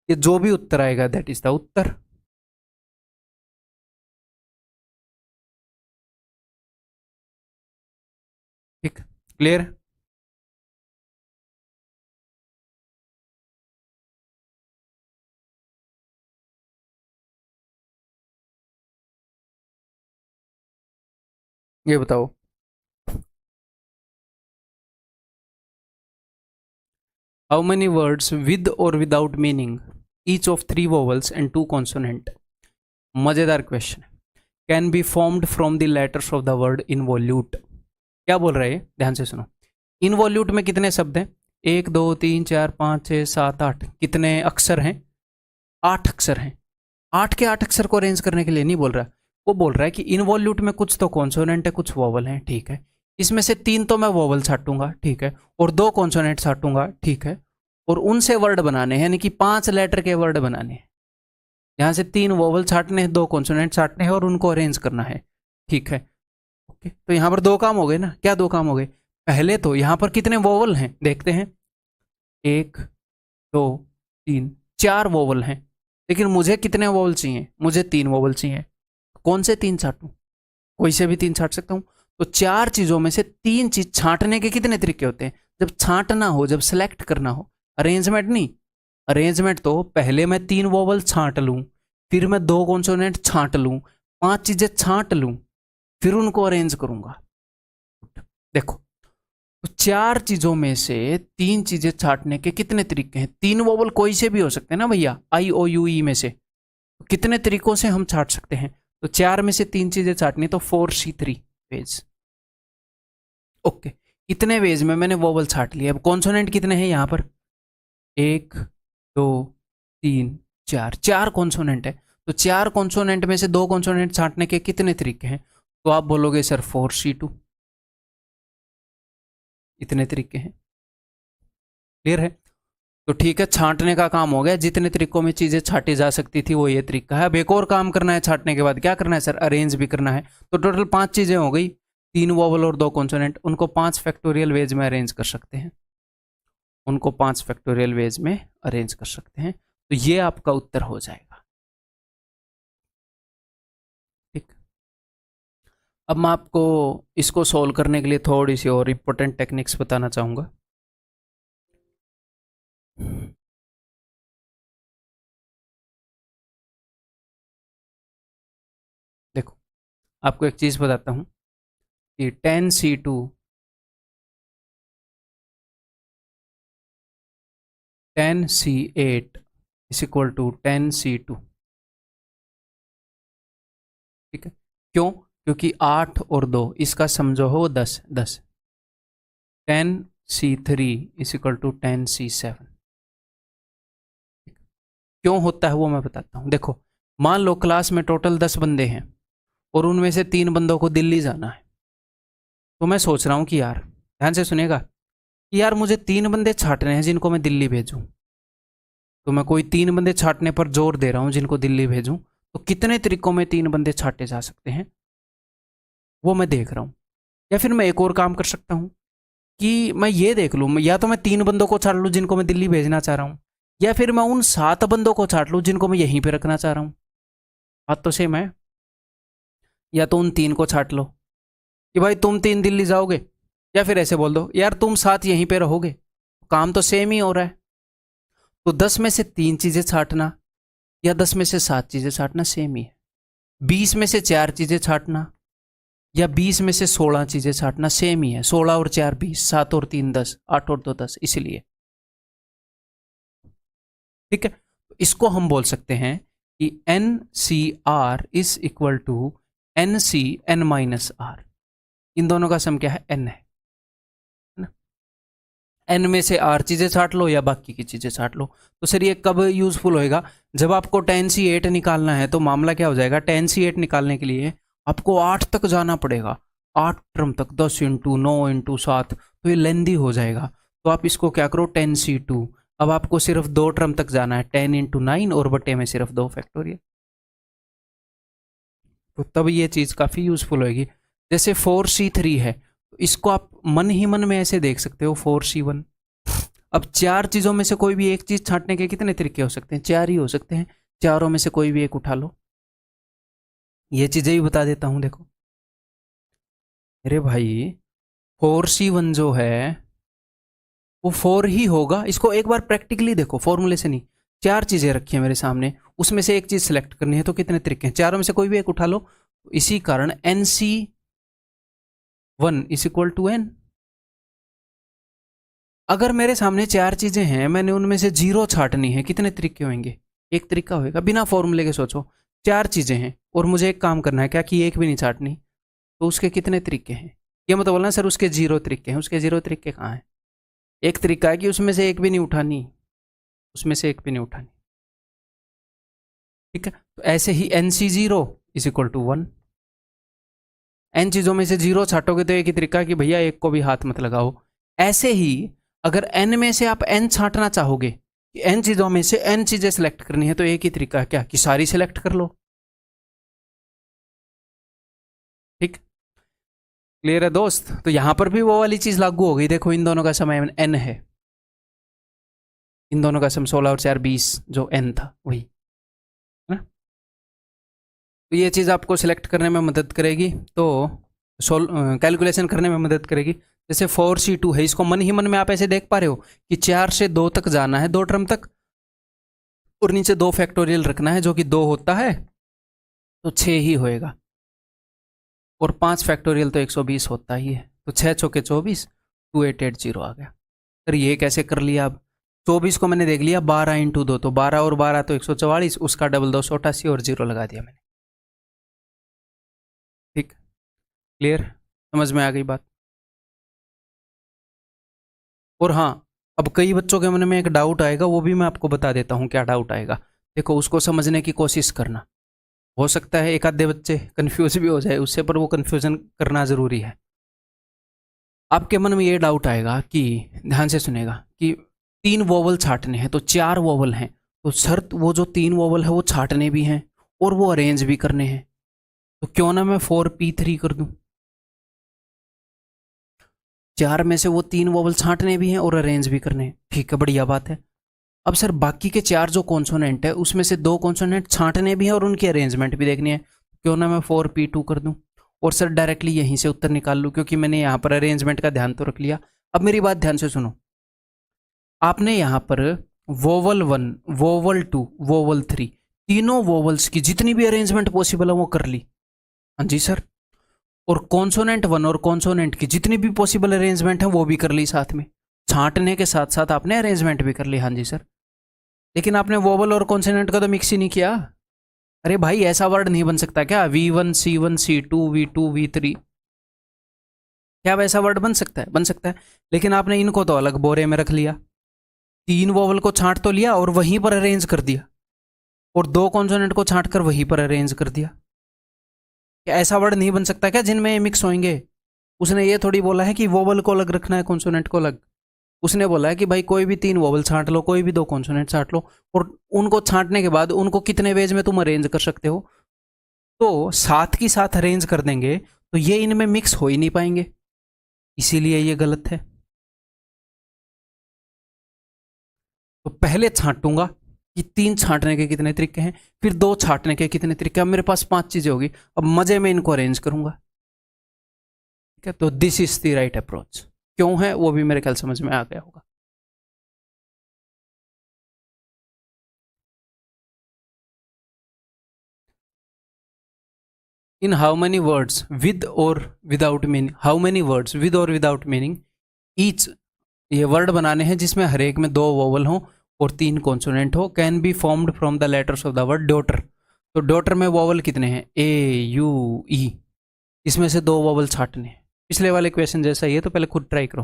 ये जो भी उत्तर आएगा दैट इज द उत्तर। ठीक, क्लियर। ये बताओ, हाउ मेनी वर्ड्स विद और without meaning, each of 3 vowels and 2 consonant, मजेदार question, can be formed from the letters of the word involute. क्या बोल रहे हैं, ध्यान से सुनो। इनवॉल्यूट में कितने शब्द हैं, 1 2 3 4 5 6 7 8, कितने अक्षर हैं, 8 अक्षर हैं। 8 के 8 अक्षर को अरेंज करने के लिए नहीं बोल रहा, वो बोल रहा है कि इनवॉल्यूट में कुछ तो कॉन्सोनेंट है, कुछ वोवल है। ठीक है, इसमें से 3 तो मैं वोवल छाटूंगा, ठीक है, और 2 कॉन्सोनेंट छाटूंगा, ठीक है, और उनसे वर्ड बनाने हैं, यानी कि 5 लेटर के वर्ड बनाने हैं। यहाँ से 3 वोवल छाटने हैं, 2 कॉन्सोनेंट छाटने हैं, और उनको अरेंज करना है। ठीक है, ओके, तो यहाँ पर 2 काम हो गए ना। क्या 2 काम हो गए, पहले तो यहाँ पर कितने वोवल हैं देखते हैं, 1 2 3 4 वोवल हैं, लेकिन मुझे कितने वोवल चाहिए, मुझे 3 वोवल चाहिए। कौन से 3 छाटूं, कोई से भी 3 छाट सकता हूं। तो 4 चीजों में से 3 चीज छाटने के कितने तरीके होते हैं, जब छाटना हो, जब सेलेक्ट करना हो, अरेंजमेंट नहीं। अरेंजमेंट तो पहले मैं 3 वोवल छाट लूं, फिर मैं 2 कॉन्सोनेंट छाट लूं, 5 चीजें छाट लूं, फिर उनको अरेंज करूंगा। देखो, तो चार चीजों में से तीन चीजें छांटने के कितने तरीके हैं? तीन वोवल कोई से भी हो सकते हैं ना भैया, आई ओ यू ई में से। तो कितने तरीकों से हम छांट सकते हैं? तो चार में से तीन चीजें छांटनी, तो 4C3 वेज। ओके, इतने वेज में मैंने वोवल छांट लिया। अब कॉन्सोनेंट कितने हैं यहाँ पर? 1 2 3 4, चार कॉन्सोनेंट है। तो चार कॉन्सोनेंट में से दो कॉन्सोनेंट छांटने के कितने तरीके हैं? तो आप बोलोगे सर 4C2। इतने तरीके हैं। क्लियर है? तो ठीक है, छांटने का काम हो गया। जितने तरीकों में चीजें छाटी जा सकती थी वो ये तरीका है। अब एक और काम करना है छांटने के बाद। क्या करना है सर? अरेंज भी करना है। तो टोटल 5 चीजें हो गई, 3 वोवल और 2 कॉन्सोनेंट। उनको 5 फैक्टोरियल वेज में अरेंज कर सकते हैं। उनको 5 फैक्टोरियल वेज में अरेंज कर सकते हैं। तो ये आपका उत्तर हो जाएगा। ठीक। अब मैं आपको इसको सोल्व करने के लिए थोड़ी सी और इंपॉर्टेंट टेक्निक्स बताना चाहूंगा। देखो, आपको एक चीज बताता हूं कि 10C2 10C8 is equal to 10C2। ठीक है? क्यों? क्योंकि 8 और 2 इसका समझो हो 10 10। 10C3 is equal to 10C7। क्यों होता है वो मैं बताता हूं। देखो, मान लो क्लास में टोटल 10 बंदे हैं और उनमें से 3 बंदों को दिल्ली जाना है। तो मैं सोच रहा हूं कि यार, ध्यान से सुनिएगा, कि यार मुझे 3 बंदे छांटने हैं जिनको मैं दिल्ली भेजूं। तो मैं कोई 3 बंदे छांटने पर जोर दे रहा हूं जिनको दिल्ली भेजूं। तो कितने तरीकों में 3 बंदे छांटे जा सकते हैं वो मैं देख रहा हूं। या फिर मैं एक और काम कर सकता हूं कि मैं ये देख लूं, या तो मैं 3 बंदों को छाट लूं जिनको मैं दिल्ली भेजना चाह रहा हूं, या फिर मैं उन 7 बंदों को छाट लूं जिनको मैं यहीं पे रखना चाह रहा हूं। बात तो सेम है। या तो उन 3 को छाट लो कि भाई तुम 3 दिल्ली जाओगे, या फिर ऐसे बोल दो यार तुम 7 यहीं पे रहोगे। काम तो सेम ही हो रहा है। तो 10 में से 3 चीजें छाटना या 10 में से 7 चीजें छाटना सेम ही है। 20 में से 4 चीजें छाटना या 20 में से 16 चीजें छाटना सेम ही है। 16 और 4 20, 7 और 3 10, 8 और 2 10, इसलिए। ठीक है? तो इसको हम बोल सकते हैं कि NCR is equal to NC(n-R). इन दोनों का सम क्या है? N है ना? N में से R चीजें छाट लो या बाकी की चीजें छाट लो। तो सर ये कब यूजफुल होएगा? जब आपको 10C8 निकालना है। तो मामला क्या हो जाएगा? 10C8 निकालने के लिए आपको 8 तक जाना पड़ेगा। 8 टर्म तक, 10 इंटू 9 इंटू 7, तो ये लेंदी हो जाएगा। तो आप इसको क्या करो, 10C2। अब आपको सिर्फ 2 टर्म तक जाना है, 10 इंटू 9 और बटे में सिर्फ 2 फैक्टोरियल। तो तब ये चीज काफी यूजफुल होगी। जैसे 4C3 है, तो इसको आप मन ही मन में ऐसे देख सकते हो 4C1। अब 4 चीजों में से कोई भी एक चीज छांटने के कितने तरीके हो सकते हैं? 4 ही हो सकते हैं। चारों में से कोई भी एक उठा लो। ये चीजें भी बता देता हूं। देखो अरे भाई, 4C1 जो है वो 4 ही होगा। इसको एक बार प्रैक्टिकली देखो, फॉर्मूले से नहीं। 4 चीजें रखी है मेरे सामने, उसमें से एक चीज सेलेक्ट करनी है। तो कितने तरीके हैं? चारों में से कोई भी एक उठा लो। इसी कारण NC1 is equal to N। अगर मेरे सामने 4 चीजें हैं, मैंने उनमें से 0 छाटनी है, कितने तरीके होंगे? एक तरीका होगा। बिना फॉर्मूले के सोचो, 4 चीजें हैं और मुझे एक काम करना है, क्या कि एक भी नहीं छाटनी। तो उसके कितने तरीके हैं? ये मत बोलना सर उसके 0 तरीके हैं। उसके 0 तरीके कहाँ हैं? एक तरीका है कि उसमें से एक भी नहीं उठानी, उसमें से एक भी नहीं उठानी। ठीक है? तो ऐसे ही NC0 is equal to 1। N चीजों में से 0 छाटोगे तो एक ही तरीका है कि भैया एक को भी हाथ मत लगाओ। ऐसे ही अगर N में से आप N छाटना चाहोगे, कि N चीजों में से N चीजें सेलेक्ट करनी है, तो एक ही तरीका है, क्या कि सारी सेलेक्ट कर लो। ठीक? क्लियर है दोस्त? तो यहां पर भी वो वाली चीज लागू हो गई। देखो इन दोनों का समय N है, इन दोनों का सम 16 और 4 20, जो N था वही है ना। तो ये चीज़ आपको सिलेक्ट करने में मदद करेगी, तो कैलकुलेशन करने में मदद करेगी। जैसे 4C2 है, इसको मन ही मन में आप ऐसे देख पा रहे हो कि 4 से 2 तक जाना है, 2 टर्म तक, और नीचे 2 फैक्टोरियल रखना है, जो कि 2 होता है तो 6 ही होएगा, और 5 फैक्टोरियल तो 120 होता ही है। तो 6 चौके 24, 2880 आ गया। सर ये कैसे कर लिया? अब 24 को मैंने देख लिया 12 इंटू 2, तो 12 और 12 तो 144, उसका डबल 288 और 0 लगा दिया मैंने। ठीक, क्लियर, समझ में आ गई बात? और हाँ, अब कई बच्चों के मन में एक डाउट आएगा, वो भी मैं आपको बता देता हूँ क्या डाउट आएगा। देखो, उसको समझने की कोशिश करना। हो सकता है एक आधे बच्चे कंफ्यूज भी हो जाए उससे, पर वो कंफ्यूजन करना ज़रूरी है। आपके मन में ये डाउट आएगा कि, ध्यान से सुनेगा, कि 3 वोवल छाटने हैं तो 4 वोवल हैं, तो सर वो जो 3 वोवल है वो छाटने भी हैं और वो अरेंज भी करने हैं, तो क्यों ना मैं 4p3 कर दूं। 4 में से वो 3 वोवल छाटने भी हैं और अरेंज भी करने हैं, ठीक है, बढ़िया बात है। अब सर बाकी के 4 जो कॉन्सोनेंट है उसमें से 2 कॉन्सोनेंट छांटने भी हैं और उनकी अरेंजमेंट भी देखनी है, क्यों ना मैं 4p2 कर दूं और सर डायरेक्टली यहीं से उत्तर निकाल लूं, क्योंकि मैंने यहाँ पर अरेंजमेंट का ध्यान तो रख लिया। अब मेरी बात ध्यान से सुनो, आपने यहाँ पर वोवल 1, वोवल 2, वोवल 3, तीनों वोवल्स की जितनी भी अरेंजमेंट पॉसिबल है वो कर ली। हाँ जी सर। और कॉन्सोनेंट 1 और कॉन्सोनेंट की जितनी भी पॉसिबल अरेंजमेंट है वो भी कर ली साथ में, छांटने के साथ साथ आपने अरेंजमेंट भी कर ली। हाँ जी सर। लेकिन आपने वोवल और कॉन्सोनेंट का तो मिक्स ही नहीं किया। अरे भाई, ऐसा वर्ड नहीं बन सकता क्या? V1 C1 C2 V2 V3, क्या वैसा वर्ड बन सकता है? बन सकता है। लेकिन आपने इनको तो अलग बोरे में रख लिया, 3 वोवल को छांट तो लिया और वहीं पर अरेंज कर दिया, और 2 कॉन्सोनेंट को छांट कर वहीं पर अरेंज कर दिया। क्या ऐसा वर्ड नहीं बन सकता क्या जिनमें मिक्स होंगे? उसने ये थोड़ी बोला है कि वोवल को अलग रखना है, कॉन्सोनेंट को अलग। उसने बोला है कि भाई कोई भी 3 वोवल छांट लो, कोई भी 2 कॉन्सोनेंट छांट लो, और उनको छांटने के बाद उनको कितने वेज में तुम अरेंज कर सकते हो, तो साथ की साथ अरेंज कर देंगे तो ये इनमें मिक्स हो ही नहीं पाएंगे, इसीलिए ये गलत है। तो पहले छांटूंगा कि 3 छांटने के कितने तरीके हैं, फिर 2 छांटने के कितने तरीके। अब मेरे पास 5 चीजें होगी, अब मजे में इनको अरेंज करूंगा। ठीक है, तो this is the right approach. क्यों है वो भी मेरे ख्याल समझ में आ गया होगा। In how many words with और without meaning, how many words with और विदाउट मीनिंग ईच, ये वर्ड बनाने हैं जिसमें हर एक में 2 वोवल हों और 3 कॉन्सोनेंट हो, can be formed from the letters of the word daughter. तो डॉटर में वोवल कितने हैं? A U E, इसमें से 2 वोवल छाटने हैं। पिछले वाले क्वेश्चन जैसा ही है, तो पहले खुद ट्राई करो।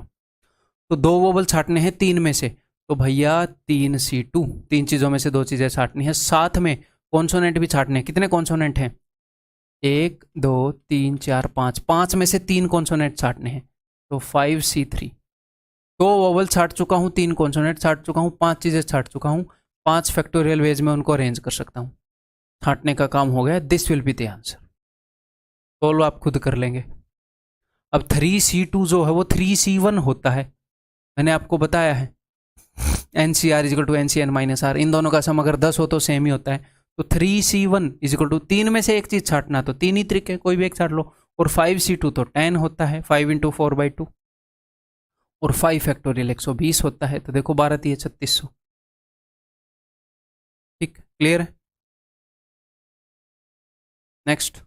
तो 2 वोवल छाटने हैं 3 में से, तो भैया 3C2, 3 चीज़ों में से 2 चीज़ें छाटनी है, साथ में कॉन्सोनेंट भी छाटने हैं। कितने कॉन्सोनेंट हैं? 1 2 3 4 5, 5 में से 3 कॉन्सोनेंट छाटने हैं, तो 5C3। 2 वोवल छाट चुका हूँ, 3 कॉन्सोनेंट छाट चुका हूँ, 5 चीज़ें छाट चुका हूँ, 5 फैक्टोरियल वेज में उनको अरेंज कर सकता हूँ। छाटने का काम हो गया, this will be the answer. Solve आप खुद कर लेंगे। अब 3C2 जो है वो 3C1 होता है, मैंने आपको बताया है। NCR इजिकल टू NCN-R, इन दोनों का सम अगर 10 हो तो सेम ही होता है। तो 3C1 इजिकल टू 3 में से एक चीज़ छाटना, तो 3 ही तरीके, कोई भी एक छाट लो। और 5C2 तो 10 होता है, 5 इंटू 4/2, और 5 फैक्टोरियल 120 होता है, तो देखो 12 3 3600। ठीक, क्लियर है? नेक्स्ट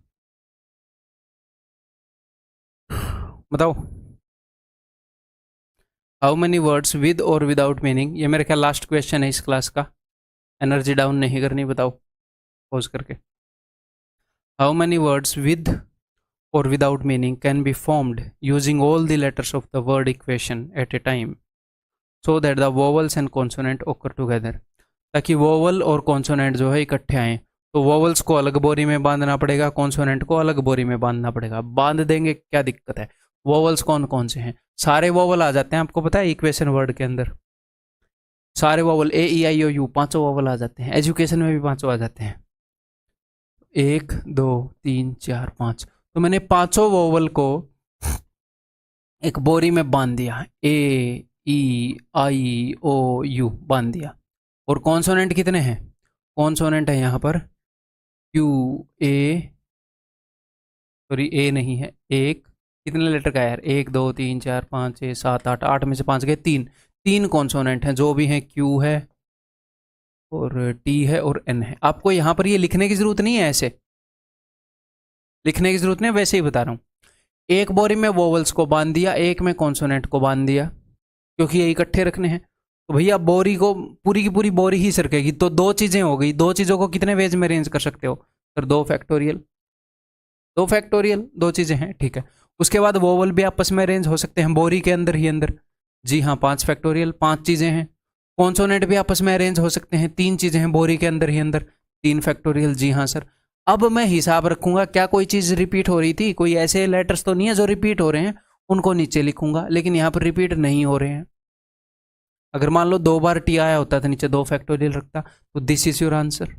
बताओ। हाउ मेनी वर्ड्स विद और विदाउट मीनिंग, ये मेरे ख्याल लास्ट क्वेश्चन है इस क्लास का, एनर्जी डाउन नहीं करनी, बताओ पॉज करके। How many words with or without meaning can be formed using all the letters of the word equation at a time so that the vowels and consonant occur together, ताकि वोवल और कॉन्सोनेंट जो है इकट्ठे आए। तो वोवल्स को अलग बोरी में बांधना पड़ेगा, कॉन्सोनेंट को अलग बोरी में बांधना पड़ेगा। बांध देंगे, क्या दिक्कत है? वोवल्स कौन कौन से हैं? सारे वोवल आ जाते हैं, आपको पता है इक्वेशन वर्ड के अंदर सारे vowel A E I O U 5 vowel आ जाते हैं, एजुकेशन में भी 5 आ जाते हैं, 1 2 3 4 5। तो मैंने 5 वोवल को एक बोरी में बांध दिया, A E I O U बांध दिया। और कॉन्सोनेंट कितने हैं? कॉन्सोनेंट है यहाँ पर सॉरी ए नहीं है, एक, कितने लेटर का है यार? 1 2 3 4 5 6 7 8, 8 में से 5 गए, 3 कॉन्सोनेंट हैं जो भी हैं, Q है और T है और N है। आपको यहाँ पर ये लिखने की जरूरत नहीं है, ऐसे लिखने की जरूरत नहीं है, वैसे ही बता रहा हूँ। एक बोरी में वोवल्स को बांध दिया, एक में कॉन्सोनेंट को बांध दिया, क्योंकि ये इकट्ठे रखने हैं। तो भैया बोरी को पूरी की पूरी बोरी ही सरकेगी। तो दो चीज़ें हो गई, दो चीज़ों को कितने वेज में अरेंज कर सकते हो सर? 2 फैक्टोरियल, 2 फैक्टोरियल, दो चीज़ें हैं, ठीक है। उसके बाद वोवल भी आपस में अरेंज हो सकते हैं बोरी के अंदर ही अंदर, जी हाँ 5 फैक्टोरियल, 5 चीज़ें हैं। कॉन्सोनेंट भी आपस में अरेंज हो सकते हैं, 3 चीज़ें हैं बोरी के अंदर ही अंदर, 3 फैक्टोरियल, जी हाँ सर। अब मैं हिसाब रखूंगा क्या कोई चीज़ रिपीट हो रही थी, कोई ऐसे लेटर्स तो नहीं है जो रिपीट हो रहे हैं, उनको नीचे लिखूंगा, लेकिन यहाँ पर रिपीट नहीं हो रहे हैं। अगर मान लो 2 बार टी आया होता तो नीचे 2 फैक्टोरियल रखता, तो दिस इज योर आंसर।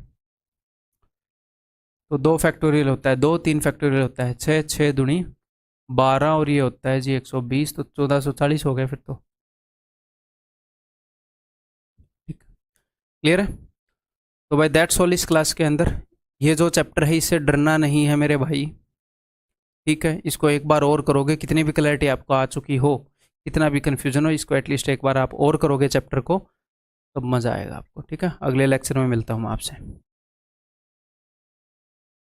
तो 2 फैक्टोरियल होता है 2, 3 फैक्टोरियल होता है 6, 6 दूनी 12, और ये होता है जी 120, तो 1440 हो गया फिर तो। ठीक, क्लियर है? तो भाई दैट्स ऑल इस क्लास के अंदर। ये जो चैप्टर है इससे डरना नहीं है मेरे भाई, ठीक है। इसको एक बार और करोगे, कितनी भी क्लैरिटी आपको आ चुकी हो, कितना भी कन्फ्यूजन हो, इसको एटलीस्ट एक बार आप और करोगे चैप्टर को, तब मज़ा आएगा आपको, ठीक है। अगले लेक्चर में मिलता हूँ मैं आपसे।